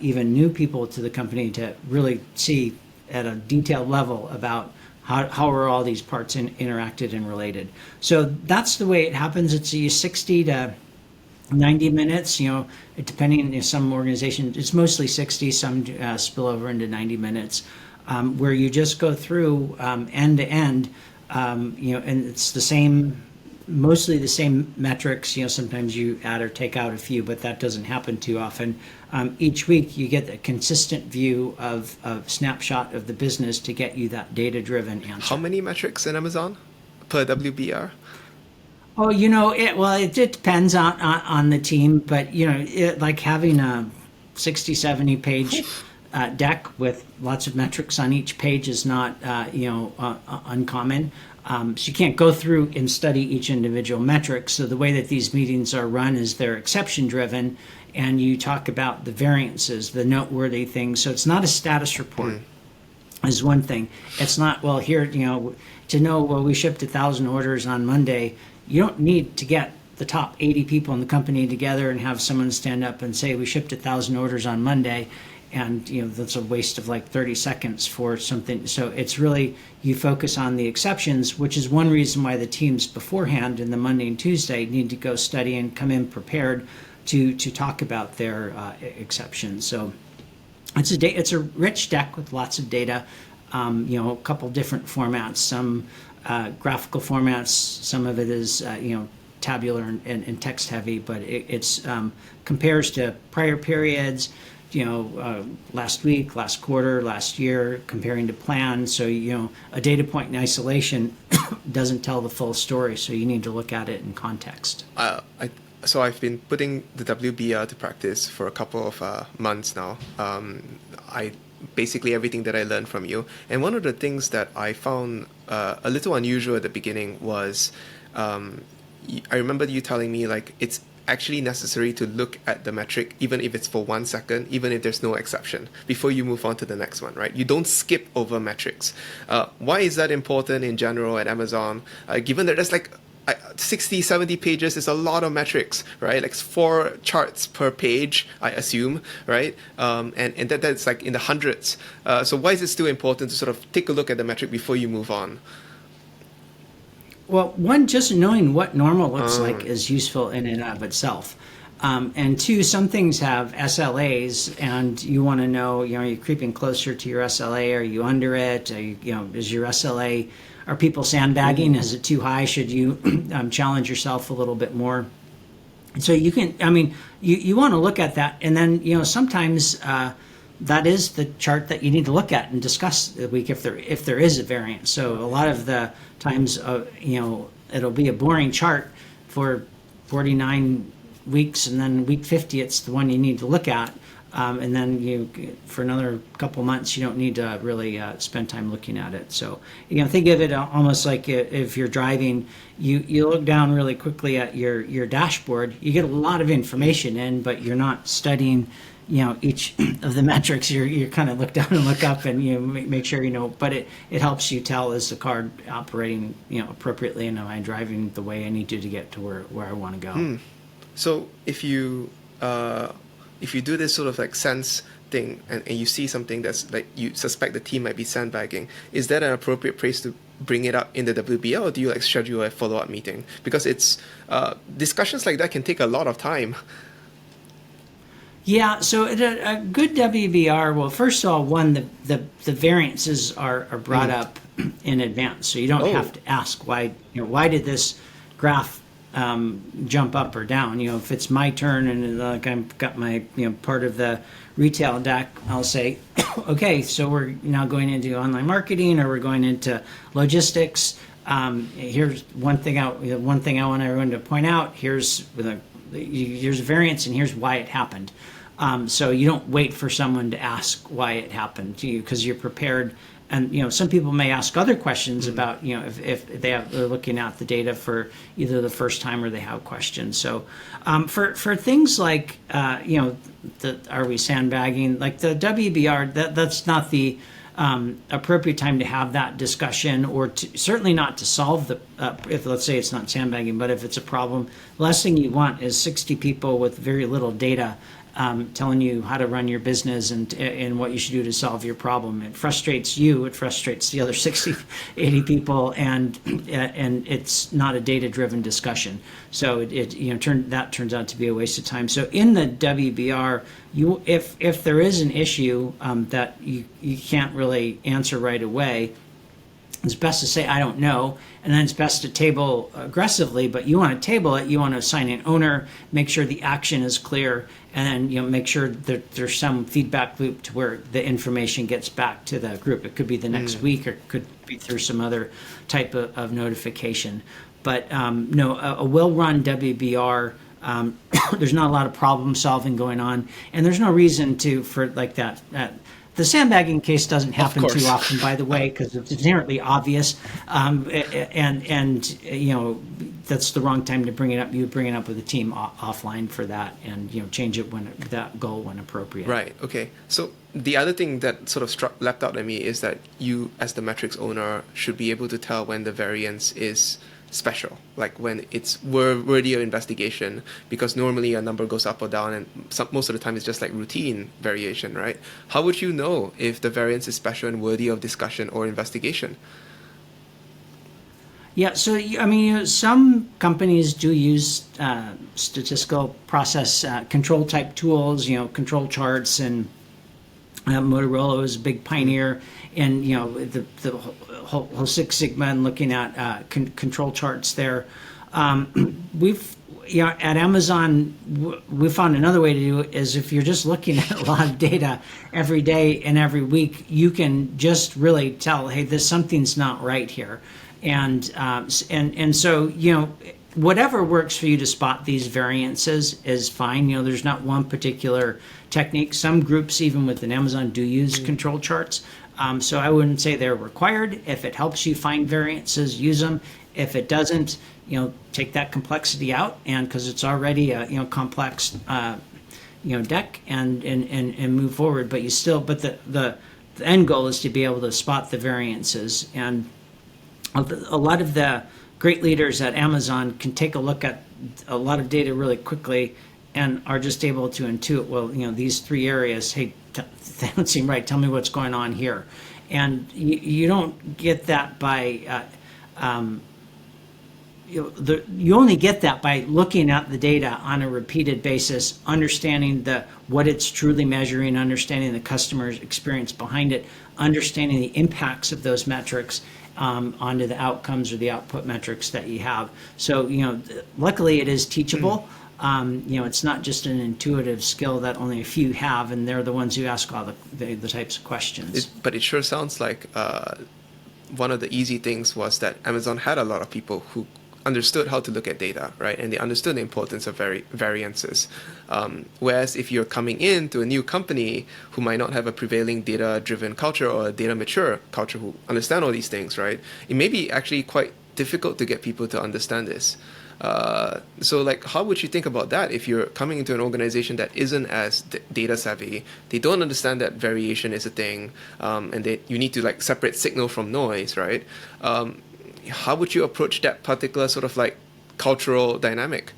even new people to the company to really see at a detailed level about how are all these parts interacted and related. So that's the way it happens. It's 60 to 90 minutes, depending on some organizations, it's mostly 60, some spill over into 90 minutes, where you just go through end to end, and it's the same, mostly the same metrics. Sometimes you add or take out a few, but that doesn't happen too often. Each week you get a consistent view of snapshot of the business to get you that data-driven answer. How many metrics in Amazon per WBR? Oh, it depends on the team, but like having a 60, 70 page deck with lots of metrics on each page is not uncommon. So you can't go through and study each individual metric. So the way that these meetings are run is they're exception driven, and you talk about the variances, the noteworthy things. So it's not a status report. Is one thing. It's not, well, here, to know, well, we shipped 1,000 orders on Monday. You don't need to get the top 80 people in the company together and have someone stand up and say, we shipped 1,000 orders on Monday. And, that's a waste of like 30 seconds for something. So it's really, you focus on the exceptions, which is one reason why the teams beforehand in the Monday and Tuesday need to go study and come in prepared to talk about their exceptions. So it's a rich deck with lots of data, a couple different formats, some graphical formats, some of it is, tabular and text heavy, but it's compares to prior periods, last week, last quarter, last year, comparing to plan. So, a data point in isolation doesn't tell the full story. So you need to look at it in context. So I've been putting the WBR to practice for a couple of months now. Basically everything that I learned from you. And one of the things that I found a little unusual at the beginning was, I remember you telling me like it's actually necessary to look at the metric, even if it's for 1 second, even if there's no exception, before you move on to the next one, right? You don't skip over metrics. Why is that important in general at Amazon, given that there's like 60, 70 pages is a lot of metrics, right? Like 4 charts per page, I assume, right? And that's like in the hundreds. So why is it still important to sort of take a look at the metric before you move on? Well, one, just knowing what normal looks like is useful in and of itself. And two, some things have SLAs, and you want to know, are you creeping closer to your SLA? Are you under it? Are you, is your SLA, are people sandbagging? Is it too high? Should you challenge yourself a little bit more? So you can, you want to look at that. And then, sometimes that is the chart that you need to look at and discuss the week if there is a variance. So a lot of the times, it'll be a boring chart for 49 weeks, and then week 50, it's the one you need to look at. And then for another couple months, you don't need to really spend time looking at it. So, think of it almost like if you're driving, you look down really quickly at your dashboard, you get a lot of information in, but you're not studying, each of the metrics. You kind of look down and look up and make sure but it helps you tell, is the car operating, appropriately, and am I driving the way I need to get to where I want to go. So if you do this sort of like sense thing and you see something that's like you suspect the team might be sandbagging, is that an appropriate place to bring it up in the WBL, or do you like schedule a follow-up meeting? Because it's discussions like that can take a lot of time. Yeah, so a good WBR, well, first of all, the variances are brought up in advance, so you don't have to ask why did this graph jump up or down. If it's my turn and like I've got my part of the retail deck, I'll say, okay, so we're now going into online marketing, or we're going into logistics. Here's one thing I want everyone to point out. Here's a variance, and here's why it happened. So you don't wait for someone to ask why it happened to you, because you're prepared. And some people may ask other questions about if they're looking at the data for either the first time or they have questions. So for things like are we sandbagging, like the WBR, that's not the appropriate time to have that discussion, or certainly not to solve the if, let's say, it's not sandbagging, but if it's a problem, the last thing you want is 60 people with very little data telling you how to run your business and what you should do to solve your problem. It frustrates you, it frustrates the other 60, 80 people, and it's not a data-driven discussion. So that turns out to be a waste of time. So in the WBR, if there is an issue that you can't really answer right away, it's best to say, I don't know, and then it's best to table aggressively, but you want to table it, you want to assign an owner, make sure the action is clear, and then make sure that there's some feedback loop to where the information gets back to the group. It could be the next week, or it could be through some other type of notification. But no, a well-run WBR, there's not a lot of problem solving going on, and there's no reason for like that. The sandbagging case doesn't happen too often, by the way, because it's inherently obvious, and that's the wrong time to bring it up. You bring it up with the team offline for that, and change it when that goal when appropriate. Right. Okay. So the other thing that sort of leapt out at me is that you, as the metrics owner, should be able to tell when the variance is special, like when it's worthy of investigation, because normally a number goes up or down, and most of the time it's just like routine variation, right? How would you know if the variance is special and worthy of discussion or investigation? Yeah, so some companies do use statistical process control type tools, control charts, and Motorola was a big pioneer in the whole Six Sigma and looking at control charts there. We've at Amazon we found another way to do it is if you're just looking at a lot of data every day and every week, you can just really tell, hey, something's not right here, and so whatever works for you to spot these variances is fine. There's not one particular technique. Some groups, even within Amazon, do use control charts. So I wouldn't say they're required. If it helps you find variances, use them. If it doesn't, take that complexity out, and because it's already a complex deck, and move forward. But the end goal is to be able to spot the variances, and a lot of the great leaders at Amazon can take a look at a lot of data really quickly and are just able to intuit, well, these three areas, hey, they don't seem right. Tell me what's going on here. And you don't get that by, you only get that by looking at the data on a repeated basis, understanding what it's truly measuring, understanding the customer's experience behind it, understanding the impacts of those metrics onto the outcomes or the output metrics that you have. So, luckily it is teachable. It's not just an intuitive skill that only a few have, and they're the ones who ask all the types of questions. But it sure sounds like one of the easy things was that Amazon had a lot of people who understood how to look at data, right? And they understood the importance of variances. Whereas if you're coming into a new company who might not have a prevailing data-driven culture or a data-mature culture who understand all these things, right? It may be actually quite difficult to get people to understand this. So how would you think about that if you're coming into an organization that isn't as data savvy? They don't understand that variation is a thing, and you need to separate signal from noise, right? How would you approach that particular sort of cultural dynamic?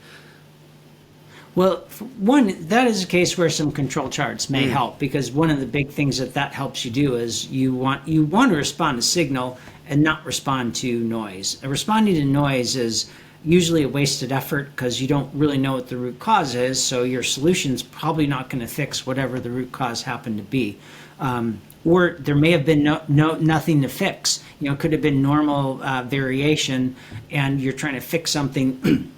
Well, for one, that is a case where some control charts may help, because one of the big things that helps you do is you want to respond to signal and not respond to noise. And responding to noise is usually a wasted effort because you don't really know what the root cause is, so your solution's probably not going to fix whatever the root cause happened to be. Or there may have been nothing to fix. It could have been normal variation, and you're trying to fix something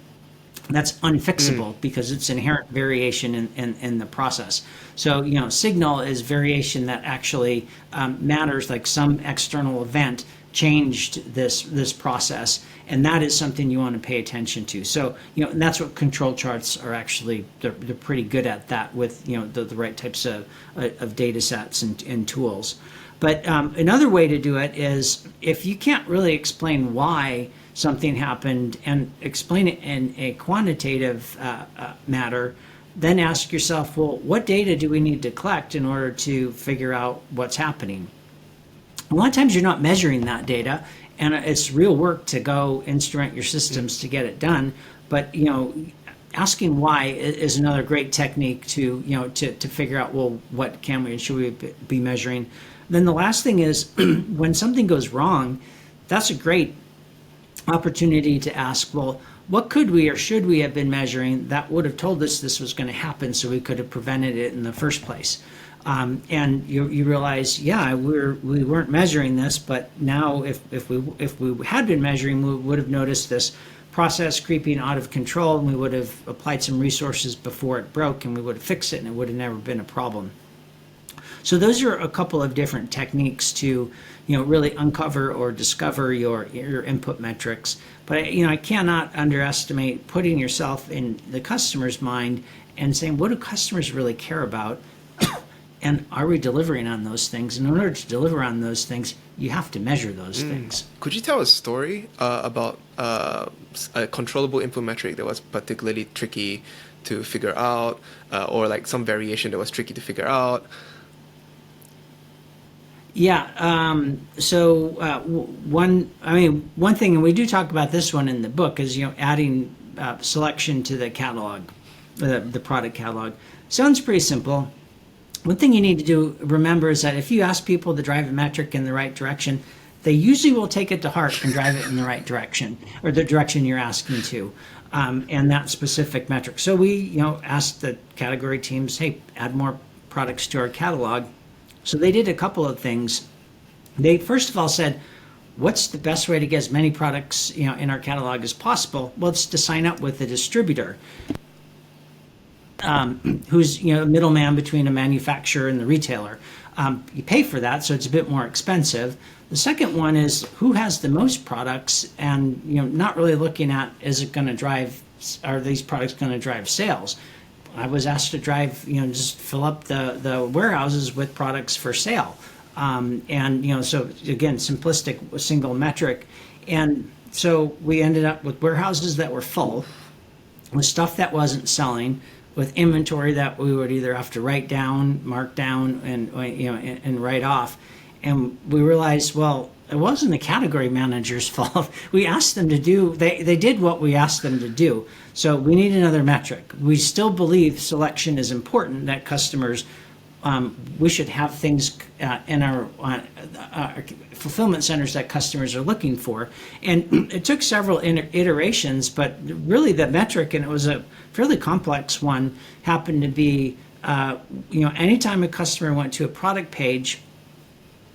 that's unfixable because it's inherent variation in the process. So, signal is variation that actually matters, like some external event changed this process, and that is something you want to pay attention to. So, and that's what control charts are actually, they're pretty good at that with, the right types of data sets and tools. But another way to do it is, if you can't really explain why something happened and explain it in a quantitative matter, then ask yourself, well, what data do we need to collect in order to figure out what's happening? A lot of times you're not measuring that data, and it's real work to go instrument your systems to get it done. But asking why is another great technique to to figure out, well, what can we and should we be measuring. Then the last thing is, when something goes wrong, that's a great opportunity to ask, well, what could we or should we have been measuring that would have told us this was going to happen, so we could have prevented it in the first place? And you realize, yeah, we weren't measuring this, but now if we had been measuring, we would have noticed this process creeping out of control, and we would have applied some resources before it broke, and we would have fixed it, and it would have never been a problem. So those are a couple of different techniques to, really uncover or discover your input metrics. But I cannot underestimate putting yourself in the customer's mind and saying, what do customers really care about? And are we delivering on those things? And in order to deliver on those things, you have to measure those things. Could you tell a story about a controllable input metric that was particularly tricky to figure out, or like some variation that was tricky to figure out? Yeah. One thing, and we do talk about this one in the book, is adding selection to the catalog, the product catalog. Sounds pretty simple. One thing you need to remember is that if you ask people to drive a metric in the right direction, they usually will take it to heart and drive it in the right direction, or the direction you're asking to, and that specific metric. So we, asked the category teams, hey, add more products to our catalog. So they did a couple of things. They first of all said, what's the best way to get as many products, in our catalog as possible? Well, it's to sign up with a distributor, who's a middleman between a manufacturer and the retailer. You pay for that, so it's a bit more expensive. The second one is who has the most products, and not really looking at, are these products going to drive sales? I was asked to drive, just fill up the warehouses with products for sale. So again, simplistic, single metric. And so we ended up with warehouses that were full, with stuff that wasn't selling, with inventory that we would either have to write down, mark down, and write off. And we realized, well, it wasn't the category manager's fault. We asked them to do, they did what we asked them to do. So we need another metric. We still believe selection is important, that customers, we should have things in our fulfillment centers that customers are looking for. And it took several iterations, but really the metric, and it was a fairly complex one, happened to be, anytime a customer went to a product page,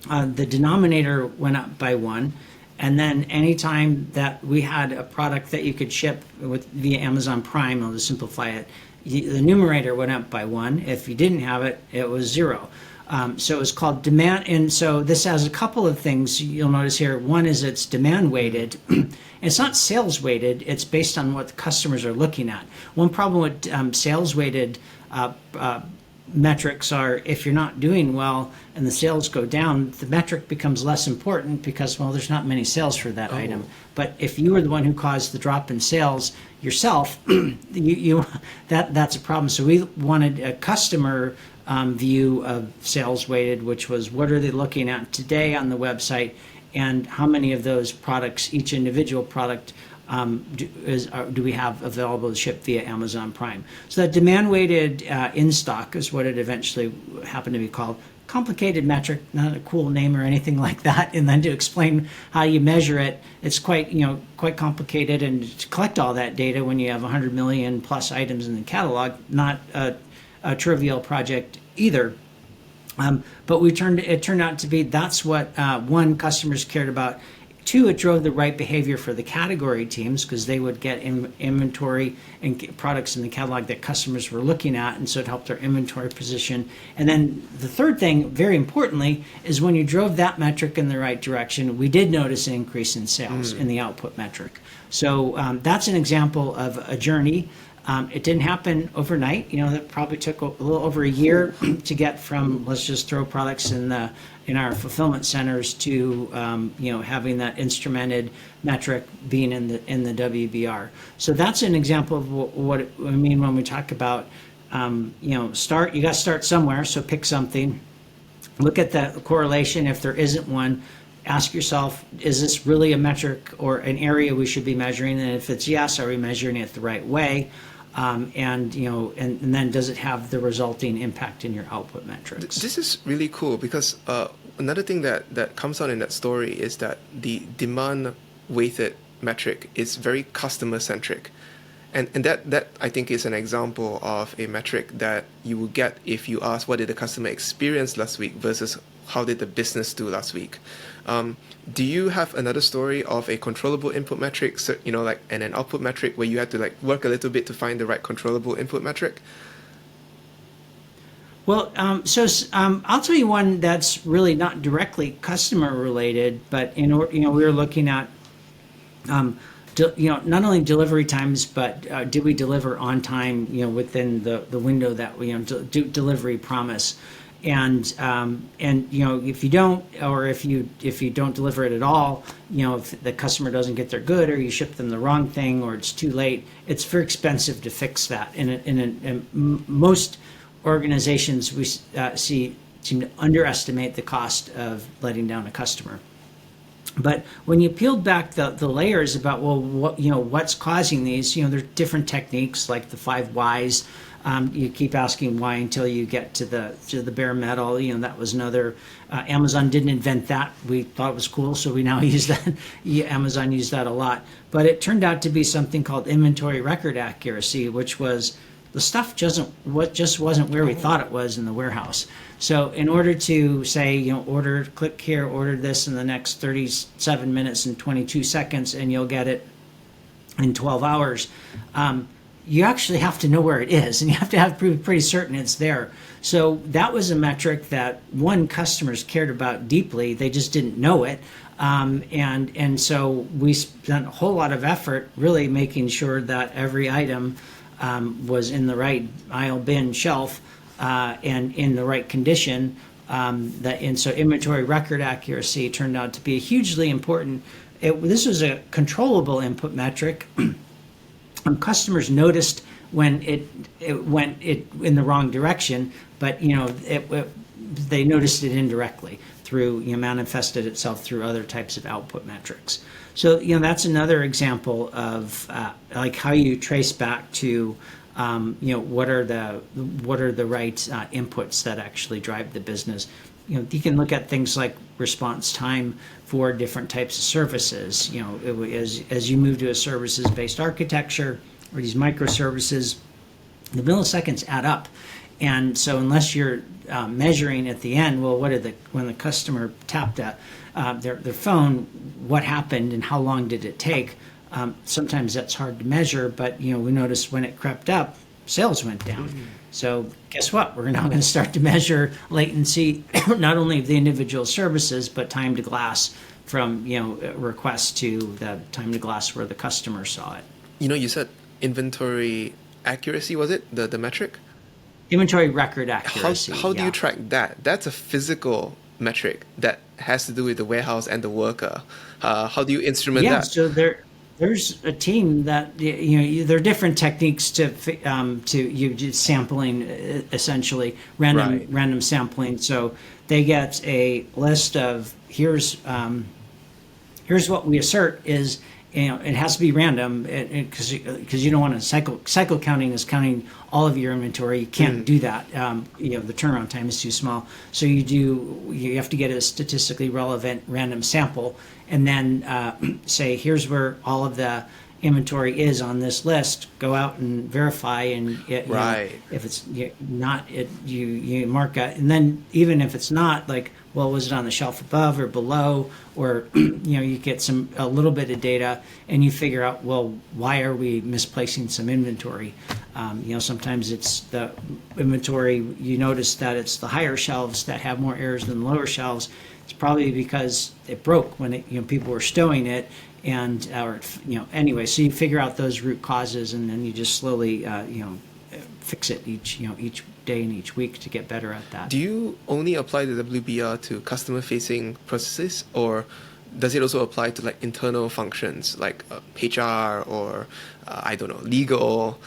the denominator went up by 1, and then anytime that we had a product that you could ship via Amazon Prime, I'll just simplify it, the numerator went up by 1. If you didn't have it, it was 0. So it was called demand, and so this has a couple of things you'll notice here. One is it's demand weighted. It's not sales weighted. It's based on what the customers are looking at. One problem with sales weighted metrics are, if you're not doing well and the sales go down, the metric becomes less important because, well, there's not many sales for that item. But if you were the one who caused the drop in sales yourself, that's a problem. So we wanted a customer view of sales weighted, which was what are they looking at today on the website, and how many of those products, each individual product, do we have available to ship via Amazon Prime? So that demand-weighted in-stock is what it eventually happened to be called. Complicated metric, not a cool name or anything like that. And then to explain how you measure it, it's quite complicated. And to collect all that data when you have 100 million plus items in the catalog, not a trivial project either. But it turned out to be that's what one, customers cared about. Two, it drove the right behavior for the category teams because they would get inventory and products in the catalog that customers were looking at, and so it helped their inventory position. And then the third thing, very importantly, is when you drove that metric in the right direction, we did notice an increase in sales in the output metric. So that's an example of a journey. It didn't happen overnight. That probably took a little over a year to get from, let's just throw products in our fulfillment centers to having that instrumented metric being in the WBR. So that's an example of what I mean when we talk about you got to start somewhere. So pick something, look at the correlation. If there isn't one, ask yourself, is this really a metric or an area we should be measuring? And if it's yes, are we measuring it the right way? And then does it have the resulting impact in your output metrics? This is really cool because another thing that comes out in that story is that the demand weighted metric is very customer centric. And that I think is an example of a metric that you will get if you ask what did the customer experience last week versus how did the business do last week. Do you have another story of a controllable input metric, and an output metric where you had to work a little bit to find the right controllable input metric? Well, I'll tell you one that's really not directly customer related, but we were looking at not only delivery times, but did we deliver on time, within the window that we delivery promise. And if you don't, or if you don't deliver it at all, if the customer doesn't get their good, or you ship them the wrong thing, or it's too late, it's very expensive to fix that. And most organizations we seem to underestimate the cost of letting down a customer. But when you peeled back the layers about what's causing these, there's different techniques like the 5 whys. You keep asking why until you get to the bare metal. That was another. Amazon didn't invent that. We thought it was cool, so we now use that. Amazon used that a lot, but it turned out to be something called inventory record accuracy, which was the stuff just wasn't where we thought it was in the warehouse. So in order to say, click here, order this in the next 37 minutes and 22 seconds, and you'll get it in 12 hours. You actually have to know where it is, and you have to have pretty certain it's there. So that was a metric that customers cared about deeply. They just didn't know it. And so we spent a whole lot of effort really making sure that every item was in the right aisle, bin, shelf, and in the right condition. So inventory record accuracy turned out to be hugely important. This was a controllable input metric. Customers noticed when it went in the wrong direction, but they noticed it indirectly through manifested itself through other types of output metrics. So that's another example of how you trace back to what are the right inputs that actually drive the business. You can look at things like response time for different types of services. As you move to a services-based architecture or these microservices, the milliseconds add up. And so unless you're measuring at the end, when the customer tapped their phone, what happened and how long did it take? Sometimes that's hard to measure, but we noticed when it crept up, sales went down. Mm-hmm. So guess what? We're now going to start to measure latency, not only of the individual services, but time to glass from request to the time to glass where the customer saw it. You said inventory accuracy, was it the metric? Inventory record accuracy. How do you track that? That's a physical metric that has to do with the warehouse and the worker. How do you instrument that? So there's a team that there are different techniques to you just sampling, essentially random sampling. So they get a list of here's what we assert is it has to be random because you don't want to cycle counting is counting all of your inventory. You can't do that. The turnaround time is too small. So you have to get a statistically relevant random sample, and then say, here's where all of the inventory is on this list. Go out and verify, and if it's not, you mark it, and then even if it's not, like, well, was it on the shelf above or below, or you get a little bit of data, and you figure out, well, why are we misplacing some inventory? Sometimes it's the inventory. You notice that it's the higher shelves that have more errors than the lower shelves. It's probably because it broke when people were stowing it. Anyway, so you figure out those root causes, and then you just slowly, fix it each day and each week to get better at that. Do you only apply the WBR to customer-facing processes, or does it also apply to like internal functions like HR or I don't know, legal?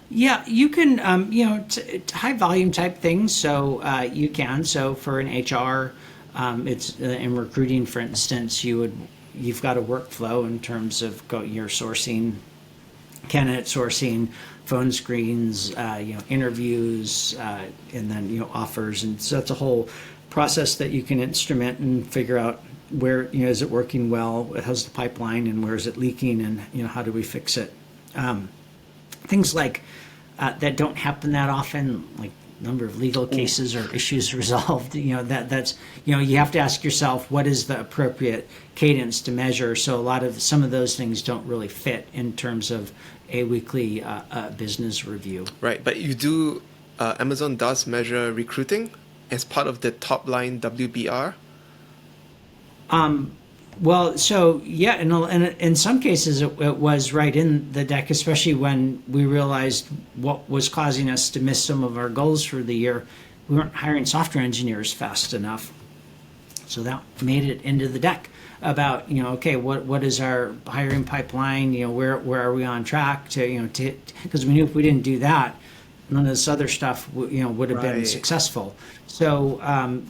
Yeah, you can, high volume type things. So you can. So for an HR. It's in recruiting, for instance, you've got a workflow in terms of your sourcing, candidate sourcing, phone screens, interviews, and then offers, and so that's a whole process that you can instrument and figure out where is it working well, how's the pipeline, and where is it leaking, and how do we fix it? Things like that don't happen that often, like number of legal cases or issues resolved. That's you have to ask yourself, what is the appropriate cadence to measure? So some of those things don't really fit in terms of a weekly business review. Right, but you do. Amazon does measure recruiting as part of the top line WBR. Well, so yeah, and in some cases it was right in the deck, especially when we realized what was causing us to miss some of our goals for the year. We weren't hiring software engineers fast enough, so that made it into the deck about okay, what is our hiring pipeline? Where are we on track to because we knew if we didn't do that, none of this other stuff would have been successful. So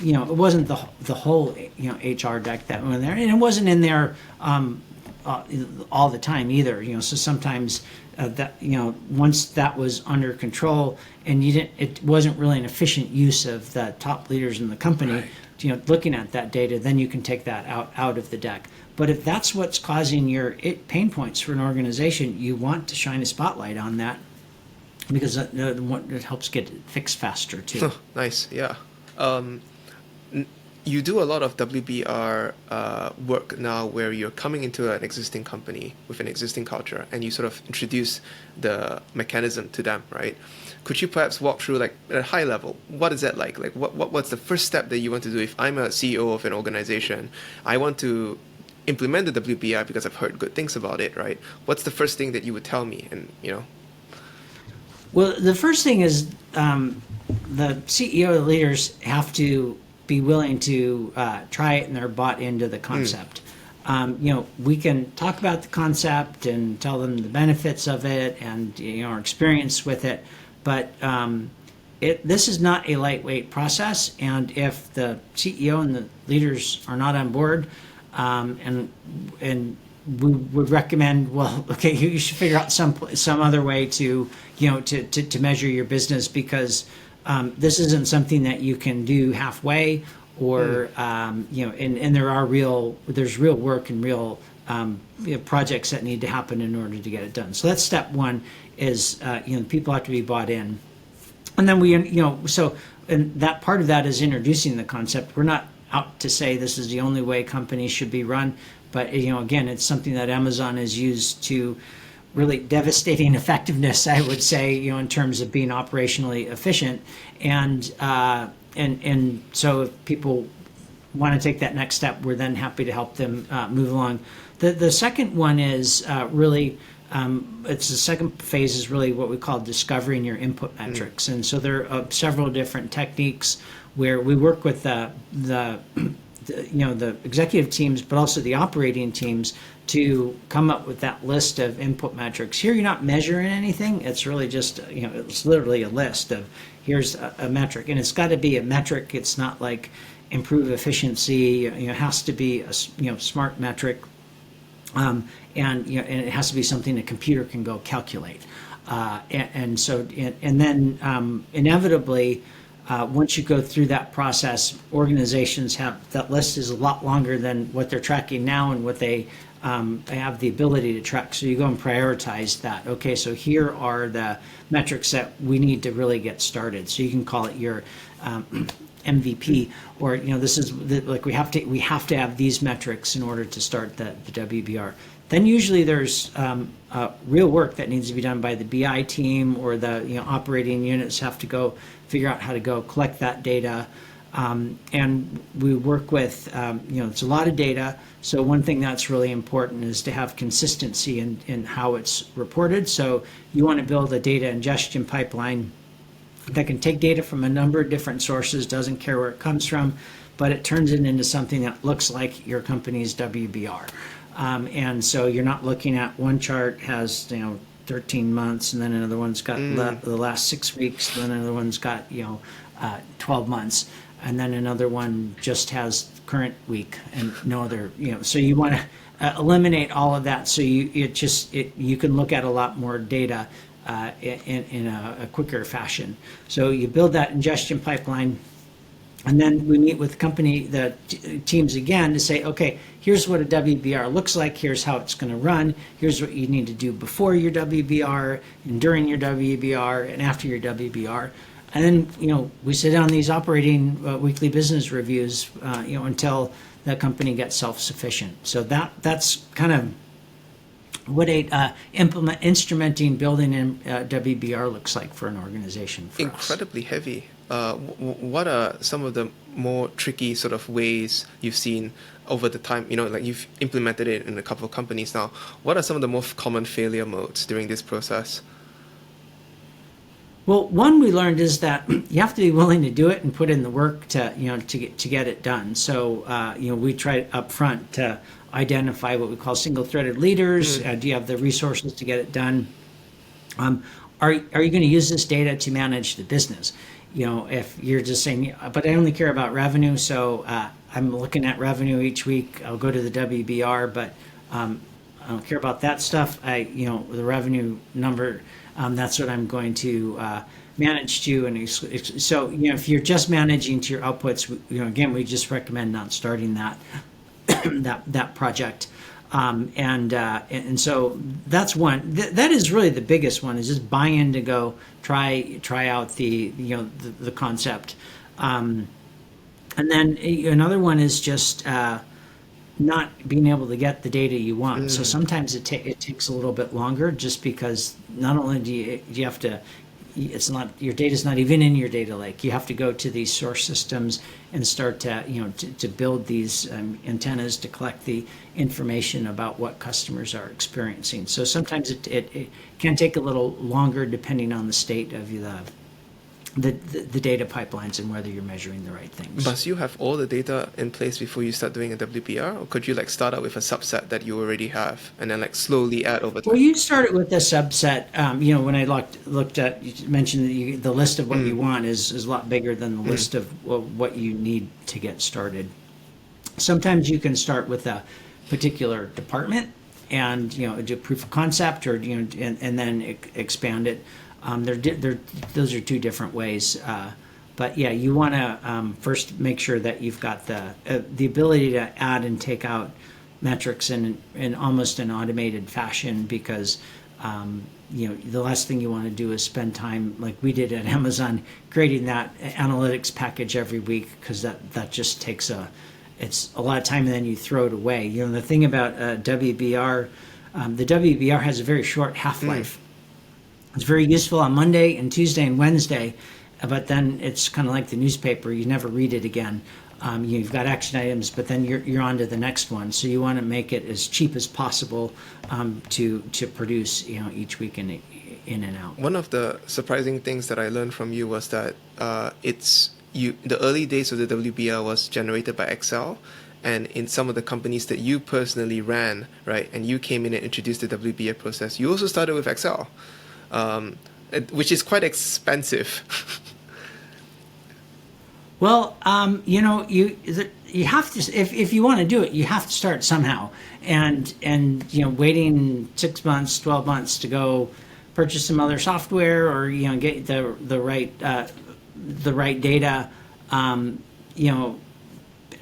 it wasn't the whole HR deck that went there, and it wasn't in there all the time either. So sometimes that once that was under control and it wasn't really an efficient use of the top leaders in the company. Right. Looking at that data, then you can take that out of the deck. But if that's what's causing your pain points for an organization, you want to shine a spotlight on that, because it helps get it fixed faster too. Nice, yeah. You do a lot of WBR work now where you're coming into an existing company with an existing culture and you sort of introduce the mechanism to them, right? Could you perhaps walk through, like, at a high level, what is that like? Like, what's the first step that you want to do? If I'm a CEO of an organization, I want to implement the WBR because I've heard good things about it, right? What's the first thing that you would tell me? And Well, the first thing is the CEO, the leaders have to be willing to try it, and they're bought into the concept. We can talk about the concept and tell them the benefits of it and our experience with it, but this is not a lightweight process. And if the CEO and the leaders are not on board, and we would recommend, well, okay, you should figure out some other way to to measure your business, because this isn't something that you can do halfway, or and there's real work and real projects that need to happen in order to get it done. So that's step one, is people have to be bought in, and then and that part of that is introducing the concept. We're not out to say this is the only way companies should be run, but again, it's something that Amazon has used to really devastating effectiveness, I would say, in terms of being operationally efficient. And so if people want to take that next step, we're then happy to help them move along. The second one is really, it's the second phase is really what we call discovering your input metrics. And so there are several different techniques where we work with the executive teams, but also the operating teams, to come up with that list of input metrics. Here, you're not measuring anything. It's really just, it's literally a list of, here's a metric, and it's got to be a metric. It's not like improve efficiency. It has to be a smart metric. And and it has to be something a computer can go calculate. And then inevitably, once you go through that process, organizations that list is a lot longer than what they're tracking now and what they have the ability to track. So you go and prioritize that. Okay, so here are the metrics that we need to really get started. So you can call it your MVP, or this is like we have to have these metrics in order to start the WBR. Then usually there's real work that needs to be done by the BI team, or the operating units have to go figure out how to go collect that data. And we work with it's a lot of data. So one thing that's really important is to have consistency in how it's reported. So you want to build a data ingestion pipeline that can take data from a number of different sources, doesn't care where it comes from, but it turns it into something that looks like your company's WBR. And so you're not looking at one chart has 13 months, and then another one's got the last 6 weeks, and then another one's got 12 months, and then another one just has current week and no other. So you want to eliminate all of that, so you can look at a lot more data in a quicker fashion. So you build that ingestion pipeline, and then we meet with the teams again to say, okay, here's what a WBR looks like, here's how it's going to run, here's what you need to do before your WBR, and during your WBR, and after your WBR. And then, we sit down these operating weekly business reviews, until the company gets self-sufficient. So that's kind of what instrumenting building in WBR looks like for an organization. Incredibly heavy. What are some of the more tricky sort of ways you've seen over the time? Like you've implemented it in a couple of companies now. What are some of the most common failure modes during this process? Well, one we learned is that you have to be willing to do it and put in the work to get it done. So we try up front to identify what we call single-threaded leaders. Do you have the resources to get it done? Are you going to use this data to manage the business? If you're just saying, but I only care about revenue, so I'm looking at revenue each week. I'll go to the WBR, but I don't care about that stuff. The revenue number, that's what I'm going to manage to. And so, if you're just managing to your outputs, again, we just recommend not starting that that project. And so that's one. That is really the biggest one, is just buy in to go try out the concept. And then another one is just not being able to get the data you want. So sometimes it takes a little bit longer, just because not only do you have to, your data's not even in your data lake. You have to go to these source systems and start to build these antennas to collect the information about what customers are experiencing. So sometimes it can take a little longer, depending on the state of the data pipelines and whether you're measuring the right things. Must you have all the data in place before you start doing a WBR, or could you start out with a subset that you already have and then slowly add over time? Well, you started with a subset. When I looked at, you mentioned that the list of what you want is a lot bigger than the list of what you need to get started. Sometimes you can start with a particular department and do proof of concept, or and then expand it. Those are two different ways, but yeah, you want to first make sure that you've got the ability to add and take out metrics in almost an automated fashion, because the last thing you want to do is spend time, like we did at Amazon, creating that analytics package every week, because that just takes it's a lot of time, and then you throw it away. The thing about WBR, the WBR has a very short half-life. It's very useful on Monday and Tuesday and Wednesday, but then it's kind of like the newspaper. You never read it again. You've got action items, but then you're on to the next one. So you want to make it as cheap as possible to produce each week in and out. One of the surprising things that I learned from you was that the early days of the WBR was generated by Excel. And in some of the companies that you personally ran, right, and you came in and introduced the WBR process, you also started with Excel. Which is quite expensive. Well, you have to, if you want to do it, you have to start somehow. And waiting 6 months, 12 months to go purchase some other software, or get the right data.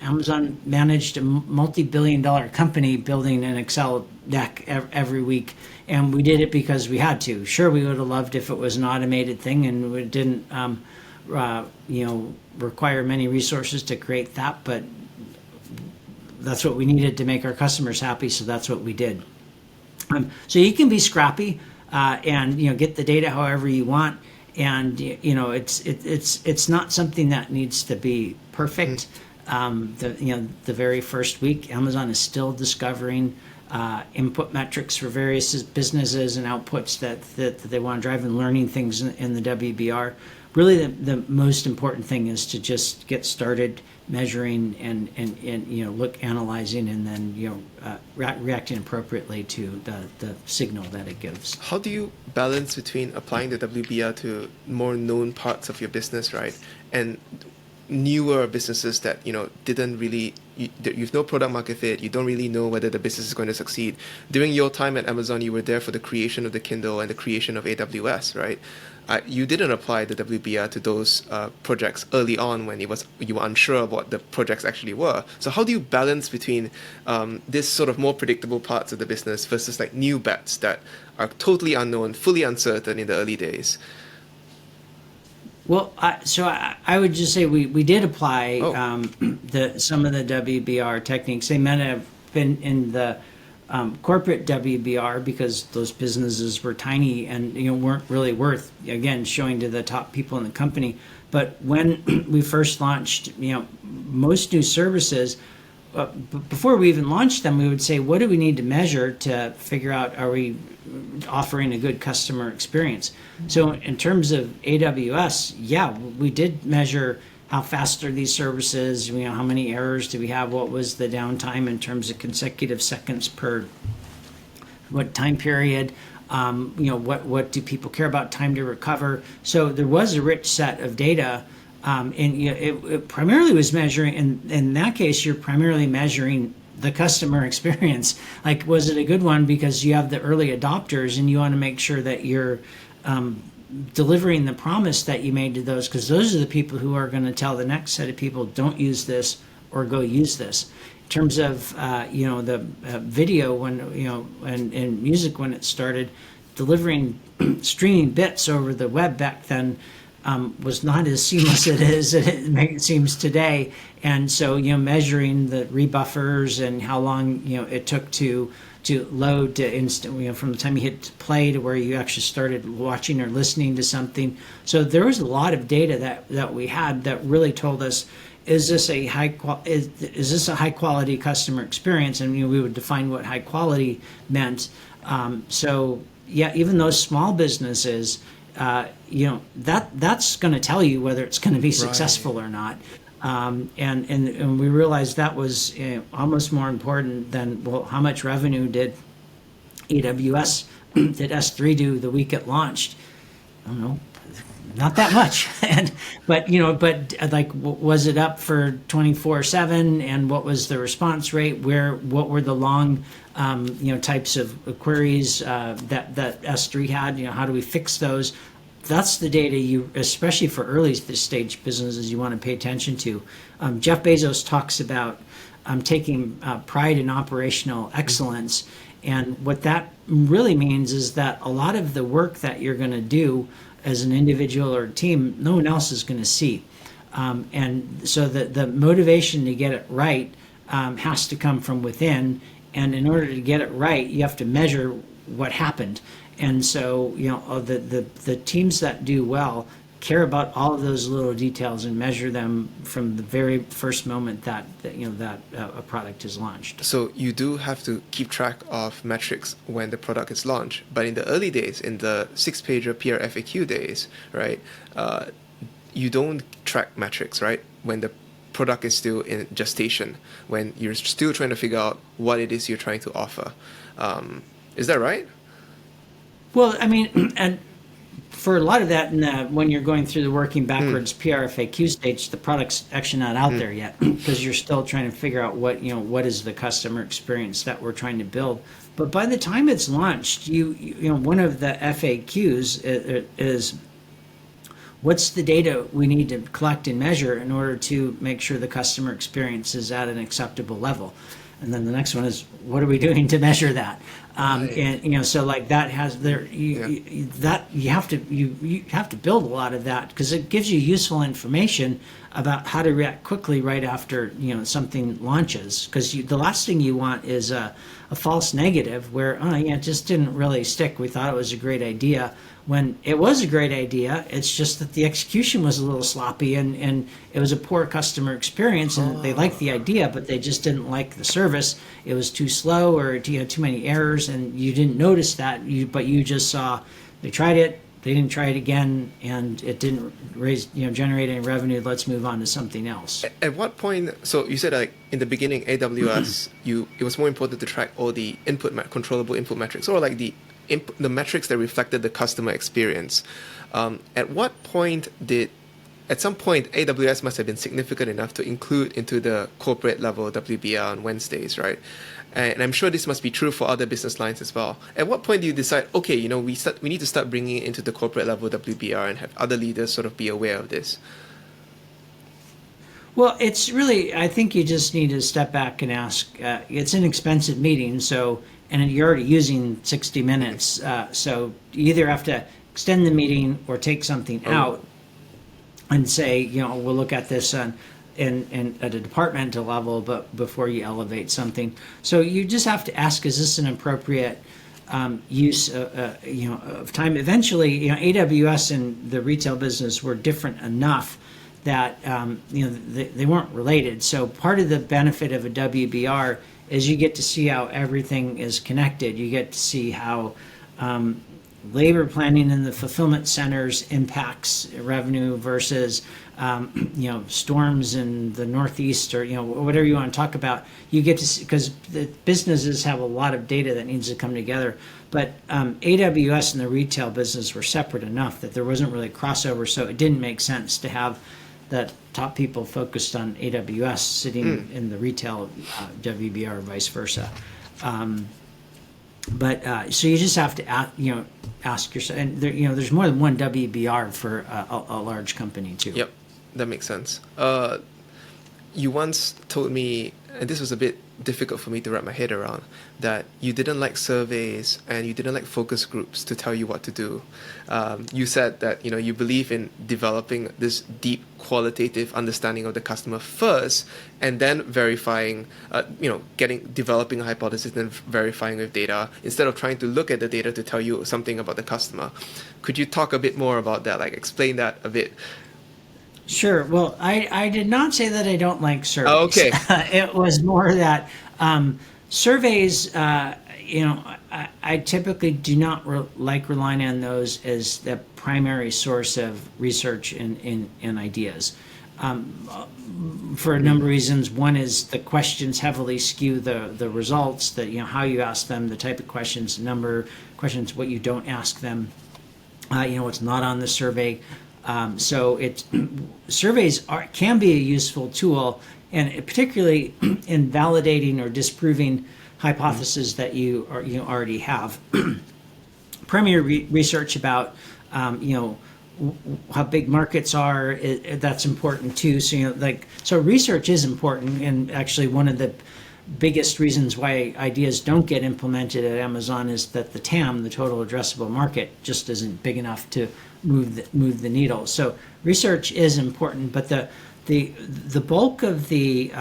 Amazon managed a multi-billion-dollar company building an Excel deck every week, and we did it because we had to. Sure, we would have loved if it was an automated thing and it didn't, require many resources to create that, but that's what we needed to make our customers happy, so that's what we did. So you can be scrappy, and get the data however you want, and it's not something that needs to be perfect. The very first week, Amazon is still discovering input metrics for various businesses and outputs that they want to drive, and learning things in the WBR. Really, the most important thing is to just get started measuring and analyzing, and then reacting appropriately to the signal that it gives. How do you balance between applying the WBR to more known parts of your business, right, and newer businesses that didn't really, you've no product market fit, you don't really know whether the business is going to succeed? During your time at Amazon, you were there for the creation of the Kindle and the creation of AWS, right? You didn't apply the WBR to those projects early on when you were unsure of what the projects actually were. So how do you balance between this sort of more predictable parts of the business versus like new bets that are totally unknown, fully uncertain in the early days? Well, I would just say we did apply some of the WBR techniques. They might have been in the corporate WBR because those businesses were tiny and weren't really worth, again, showing to the top people in the company. But when we first launched, most new services, before we even launched them, we would say, what do we need to measure to figure out, are we offering a good customer experience? So in terms of AWS, yeah, we did measure how fast are these services, how many errors do we have, what was the downtime in terms of consecutive seconds per what time period, what do people care about, time to recover. So there was a rich set of data. And it primarily was measuring, in that case, you're primarily measuring the customer experience. Like, was it a good one? Because you have the early adopters and you want to make sure that you're delivering the promise that you made to those, because those are the people who are going to tell the next set of people, don't use this or go use this. In terms of, the video, when, and music, when it started, delivering streaming bits over the web back then, was not as seamless as it seems today. And so, measuring the rebuffers and how long, it took to load to instant, from the time you hit play to where you actually started watching or listening to something. So there was a lot of data that we had that really told us, is this a high quality customer experience? And we would define what high quality meant. So yeah, even those small businesses, that's going to tell you whether it's going to be successful or not. And we realized that was almost more important than, well, how much revenue did AWS, did S3 do the week it launched? I don't know, not that much. But was it up for 24/7? And what was the response rate? What were the long, types of queries that S3 had? How do we fix those? That's the data you, especially for early stage businesses, you want to pay attention to. Jeff Bezos talks about taking pride in operational excellence. And what that really means is that a lot of the work that you're going to do as an individual or a team, no one else is going to see. And so the motivation to get it right has to come from within. And in order to get it right, you have to measure what happened. And so, the teams that do well care about all of those little details and measure them from the very first moment that a product is launched. So you do have to keep track of metrics when the product is launched. But in the early days, in the 6-pager PR FAQ days, right, you don't track metrics, right, when the product is still in gestation, when you're still trying to figure out what it is you're trying to offer. Is that right? Well, I mean, and for a lot of that, when you're going through the working backwards PRFAQ stage, the product's actually not out there yet because you're still trying to figure out what is the customer experience that we're trying to build. But by the time it's launched, one of the FAQs is what's the data we need to collect and measure in order to make sure the customer experience is at an acceptable level. And then the next one is, what are we doing to measure that? And so like that has there you have to build a lot of that because it gives you useful information about how to react quickly right after something launches. Because the last thing you want is a false negative where it just didn't really stick. We thought it was a great idea. When it was a great idea, it's just that the execution was a little sloppy and it was a poor customer experience, and they liked the idea, but they just didn't like the service. It was too slow or too many errors, and you didn't notice that, but you just saw they tried it, they didn't try it again, and it didn't generate any revenue. Let's move on to something else. At what point, so you said like in the beginning, AWS, it was more important to track all the controllable input metrics, or like the metrics that reflected the customer experience. At some point, AWS must have been significant enough to include into the corporate level WBR on Wednesdays, right? And I'm sure this must be true for other business lines as well. At what point do you decide, okay, we need to start bringing it into the corporate level WBR and have other leaders sort of be aware of this? Well, it's really, I think you just need to step back and ask, it's an expensive meeting, and you're already using 60 minutes. So you either have to extend the meeting or take something out and say, we'll look at this at a departmental level, but before you elevate something. So you just have to ask, is this an appropriate use of time? Eventually, AWS and the retail business were different enough that they weren't related. So part of the benefit of a WBR is you get to see how everything is connected. You get to see how labor planning in the fulfillment centers impacts revenue versus storms in the Northeast or whatever you want to talk about. You get to see, because the businesses have a lot of data that needs to come together. But AWS and the retail business were separate enough that there wasn't really crossover, so it didn't make sense to have the top people focused on AWS sitting in the retail WBR or vice versa. But so you just have to ask yourself, and there's more than one WBR for a large company too. Yep, that makes sense. You once told me, and this was a bit difficult for me to wrap my head around, that you didn't like surveys and you didn't like focus groups to tell you what to do. You said that you believe in developing this deep qualitative understanding of the customer first, and then verifying, developing a hypothesis and verifying with data instead of trying to look at the data to tell you something about the customer. Could you talk a bit more about that? Like explain that a bit. Sure. Well, I did not say that I don't like surveys. Oh, okay. It was more that surveys, I typically do not like relying on those as the primary source of research and ideas. For a number of reasons. One is the questions heavily skew the results, that how you ask them, the type of questions, number of questions, what you don't ask them, what's not on the survey. So surveys can be a useful tool, and particularly in validating or disproving hypotheses that you already have. Primary research about how big markets are, that's important too. So research is important, and actually one of the biggest reasons why ideas don't get implemented at Amazon is that the TAM, the total addressable market, just isn't big enough to move the needle. So research is important, but the bulk of the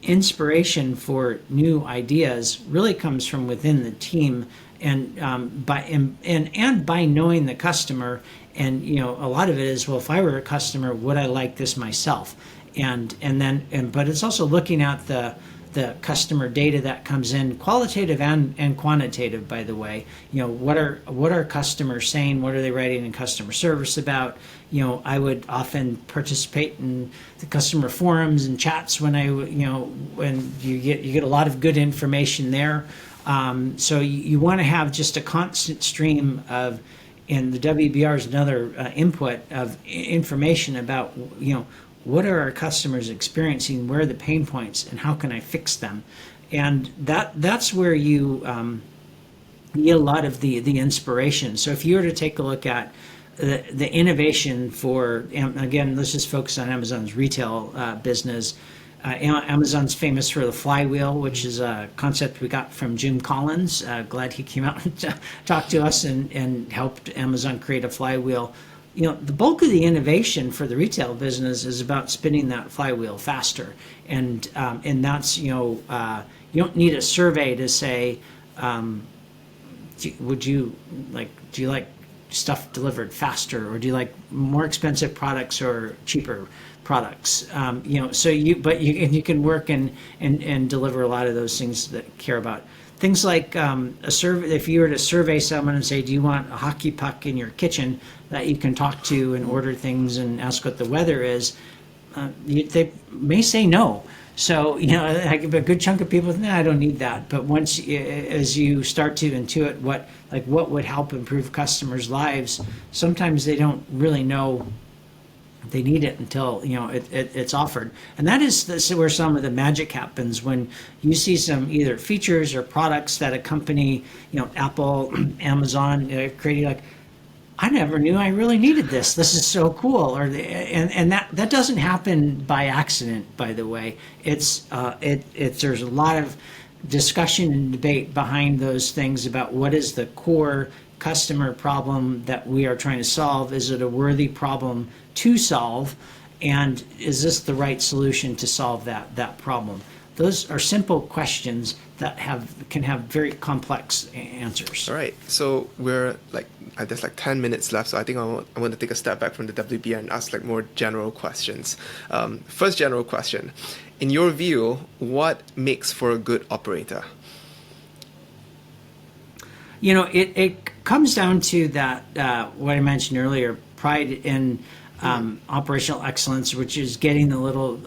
inspiration for new ideas really comes from within the team, and by knowing the customer. And a lot of it is, well, if I were a customer, would I like this myself? But it's also looking at the customer data that comes in, qualitative and quantitative, by the way. What are customers saying? What are they writing in customer service about? I would often participate in the customer forums and chats when you get a lot of good information there. So you want to have just a constant stream of, and the WBR is another input of information about, what are our customers experiencing, where are the pain points, and how can I fix them? And that's where you get a lot of the inspiration. So if you were to take a look at the innovation for, again, let's just focus on Amazon's retail business. Amazon's famous for the flywheel, which is a concept we got from Jim Collins. Glad he came out and talked to us and helped Amazon create a flywheel. The bulk of the innovation for the retail business is about spinning that flywheel faster, and that's you don't need a survey to say, do you like stuff delivered faster, or do you like more expensive products or cheaper products? So you can work and deliver a lot of those things that care about things like a survey. If you were to survey someone and say, do you want a hockey puck in your kitchen that you can talk to and order things and ask what the weather is, they may say no. So, a good chunk of people, I don't need that. But once, as you start to intuit what would help improve customers' lives, sometimes they don't really know they need it until, it's offered. And that's where some of the magic happens, when you see some either features or products that a company, Apple, Amazon, creating, like, I never knew I really needed this. This is so cool. And that doesn't happen by accident, by the way. There's a lot of discussion and debate behind those things about what is the core customer problem that we are trying to solve. Is it a worthy problem to solve? And is this the right solution to solve that problem? Those are simple questions that can have very complex answers. All right. So we're there's 10 minutes left. So I think I want to take a step back from the WBR and ask more general questions. First general question. In your view, what makes for a good operator? It comes down to that, what I mentioned earlier, pride in operational excellence, which is getting the little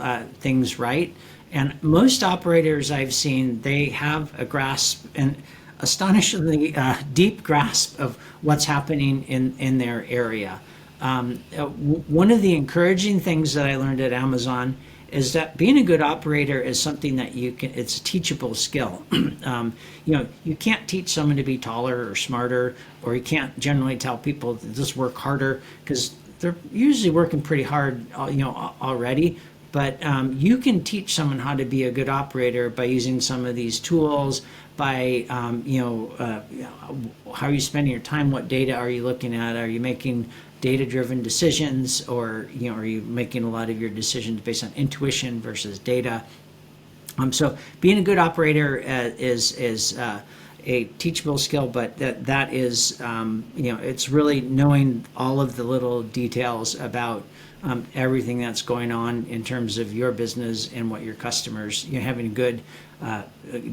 things right. And most operators I've seen, they have a grasp, and astonishingly deep grasp, of what's happening in their area. One of the encouraging things that I learned at Amazon is that being a good operator is something that it's a teachable skill. You can't teach someone to be taller or smarter, or you can't generally tell people to just work harder, because they're usually working pretty hard, already. But you can teach someone how to be a good operator by using some of these tools, by how are you spending your time, what data are you looking at, are you making data-driven decisions, or are you making a lot of your decisions based on intuition versus data? So being a good operator is a teachable skill, but that is it's really knowing all of the little details about everything that's going on in terms of your business and what your customers, having a good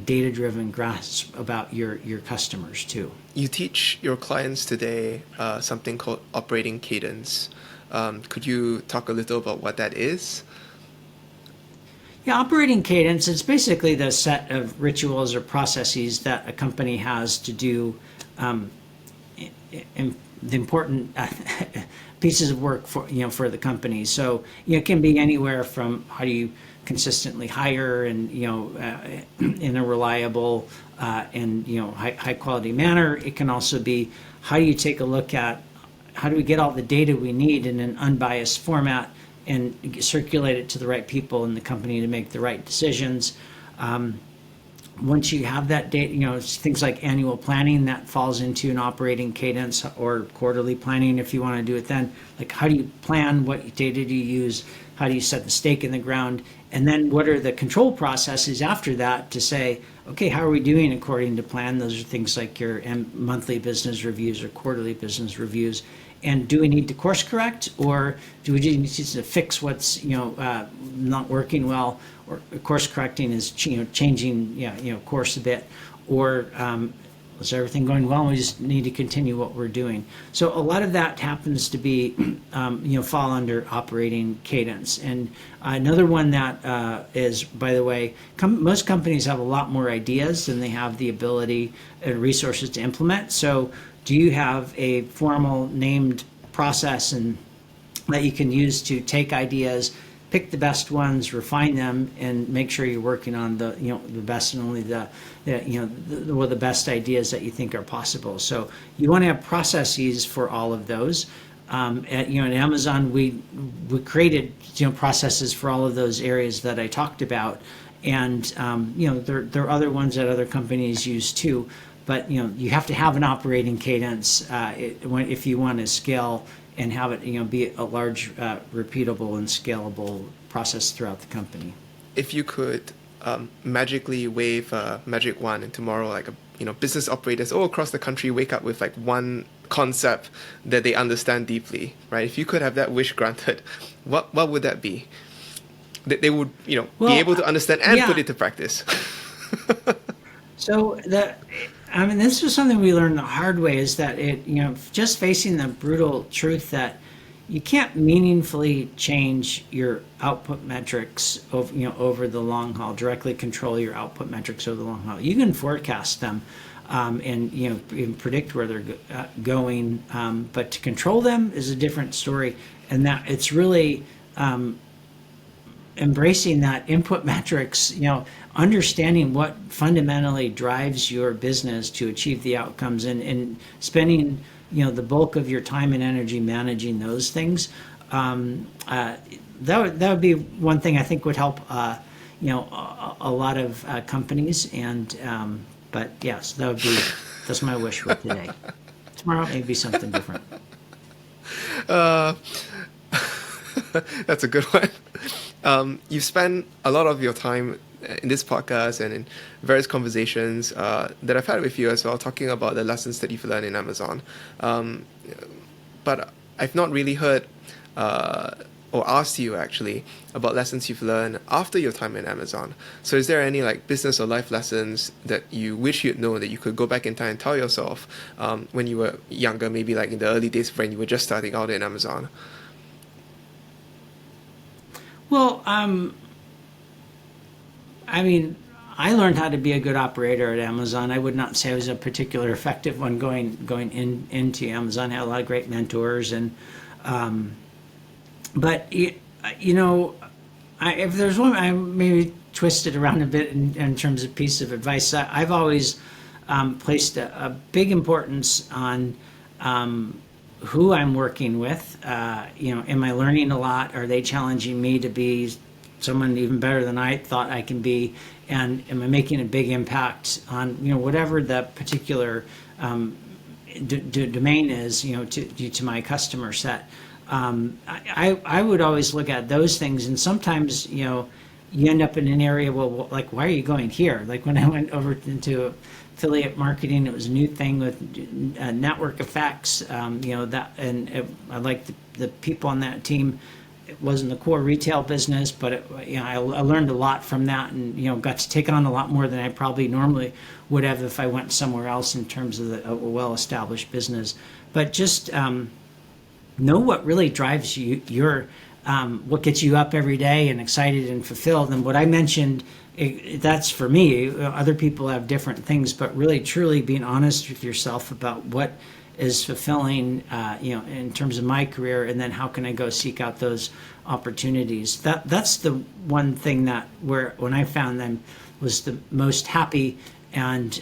data-driven grasp about your customers too. You teach your clients today something called operating cadence. Could you talk a little about what that is? Yeah, operating cadence is basically the set of rituals or processes that a company has to do the important pieces of work for the company. So it can be anywhere from how do you consistently hire and in a reliable and high quality manner. It can also be how do you take a look at how do we get all the data we need in an unbiased format and circulate it to the right people in the company to make the right decisions. Once you have that data, things like annual planning, that falls into an operating cadence, or quarterly planning if you want to do it then. Like, how do you plan? What data do you use? How do you set the stake in the ground? And then what are the control processes after that to say, okay, how are we doing according to plan? Those are things like your monthly business reviews or quarterly business reviews. And do we need to course correct, or do we need to fix what's not working well? Or course correcting is changing course a bit, or is everything going well? We just need to continue what we're doing. So a lot of that happens to be, fall under operating cadence. And another one that is, by the way, most companies have a lot more ideas than they have the ability and resources to implement. So do you have a formal named process and that you can use to take ideas, pick the best ones, refine them, and make sure you're working on the best and only the best ideas that you think are possible. So you want to have processes for all of those. At Amazon, we created processes for all of those areas that I talked about, and there are other ones that other companies use too. But you have to have an operating cadence if you want to scale and have it be a large, repeatable and scalable process throughout the company. If you could magically wave a magic wand and tomorrow, like business operators all across the country wake up with like one concept that they understand deeply, right? If you could have that wish granted, what would that be? That they would be able to understand and put it to practice. So this was something we learned the hard way, is that just facing the brutal truth that you can't meaningfully change your output metrics over the long haul, directly control your output metrics over the long haul. You can forecast them and predict where they're going, but to control them is a different story. And that it's really embracing that input metrics, understanding what fundamentally drives your business to achieve the outcomes, and spending the bulk of your time and energy managing those things. That would be one thing I think would help a lot of companies. And but yes, that's my wish for today. Tomorrow it may be something different. That's a good one. You've spent a lot of your time in this podcast and in various conversations that I've had with you as well, talking about the lessons that you've learned in Amazon. But I've not really heard or asked you actually about lessons you've learned after your time in Amazon. So is there any like business or life lessons that you wish you'd known that you could go back in time and tell yourself when you were younger, maybe like in the early days when you were just starting out in Amazon? Well, I learned how to be a good operator at Amazon. I would not say I was a particular effective one going into Amazon. I had a lot of great mentors, and but if there's one, I maybe twist it around a bit in terms of piece of advice. I've always placed a big importance on who I'm working with. Am I learning a lot? Are they challenging me to be someone even better than I thought I can be? And am I making a big impact on whatever the particular domain is to my customer set? I would always look at those things, and sometimes you end up in an area, well, like, why are you going here? Like when I went over into affiliate marketing, it was a new thing with network effects, I liked the people on that team. It wasn't the core retail business, but I learned a lot from that, and got to take on a lot more than I probably normally would have if I went somewhere else in terms of a well-established business. But just know what really drives you, what gets you up every day and excited and fulfilled. And what I mentioned, that's for me. Other people have different things, but really, truly being honest with yourself about what is fulfilling, in terms of my career, and then how can I go seek out those opportunities. That's the one thing that when I found them was the most happy, and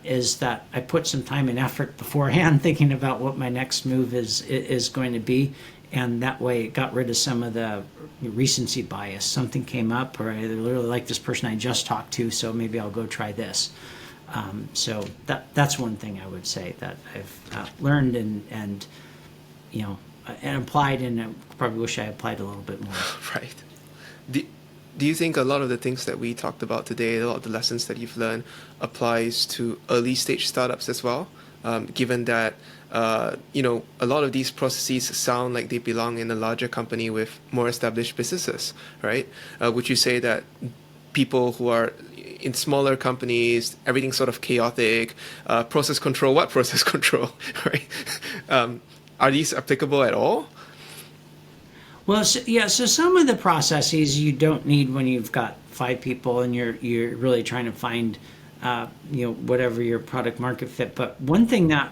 is that I put some time and effort beforehand thinking about what my next move is going to be, and that way it got rid of some of the recency bias. Something came up, or I really like this person I just talked to, so maybe I'll go try this. So that's one thing I would say that I've learned and applied, and I probably wish I applied a little bit more. Right. Do you think a lot of the things that we talked about today, a lot of the lessons that you've learned, applies to early stage startups as well? Given that a lot of these processes sound like they belong in a larger company with more established businesses, right? Would you say that people who are in smaller companies, everything's sort of chaotic. Process control, what process control, right? Are these applicable at all? Well, so some of the processes you don't need when you've got 5 people and you're really trying to find, whatever your product market fit. But one thing that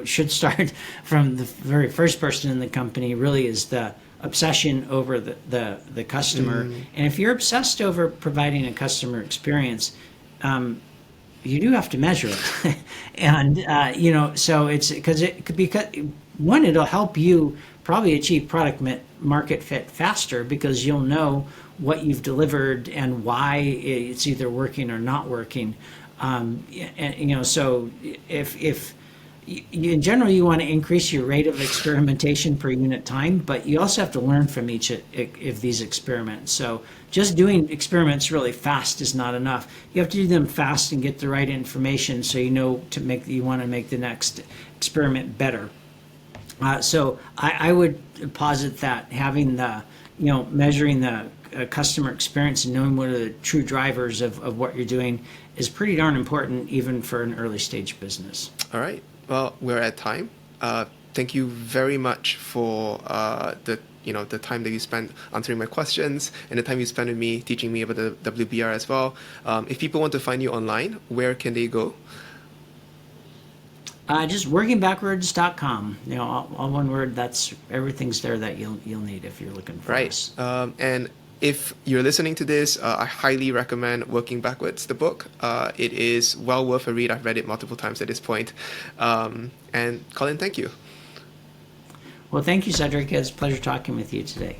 should start from the very first person in the company really is the obsession over the customer. And if you're obsessed over providing a customer experience, you do have to measure it. And, so it's because one, it'll help you probably achieve product market fit faster because you'll know what you've delivered and why it's either working or not working. So if in general, you want to increase your rate of experimentation per unit time, but you also have to learn from each of these experiments. So just doing experiments really fast is not enough. You have to do them fast and get the right information so you know you want to make the next experiment better. So I would posit that having measuring the customer experience and knowing what are the true drivers of what you're doing is pretty darn important even for an early stage business. All right. Well, we're at time. Thank you very much for the time that you spent answering my questions and the time you spent with me teaching me about the WBR as well. If people want to find you online, where can they go? Just workingbackwards.com. All one word. That's everything's there that you'll need if you're looking for us. And if you're listening to this, I highly recommend Working Backwards, the book. It is well worth a read. I've read it multiple times at this point. And Colin, thank you. Well, thank you, Cedric. It's a pleasure talking with you today.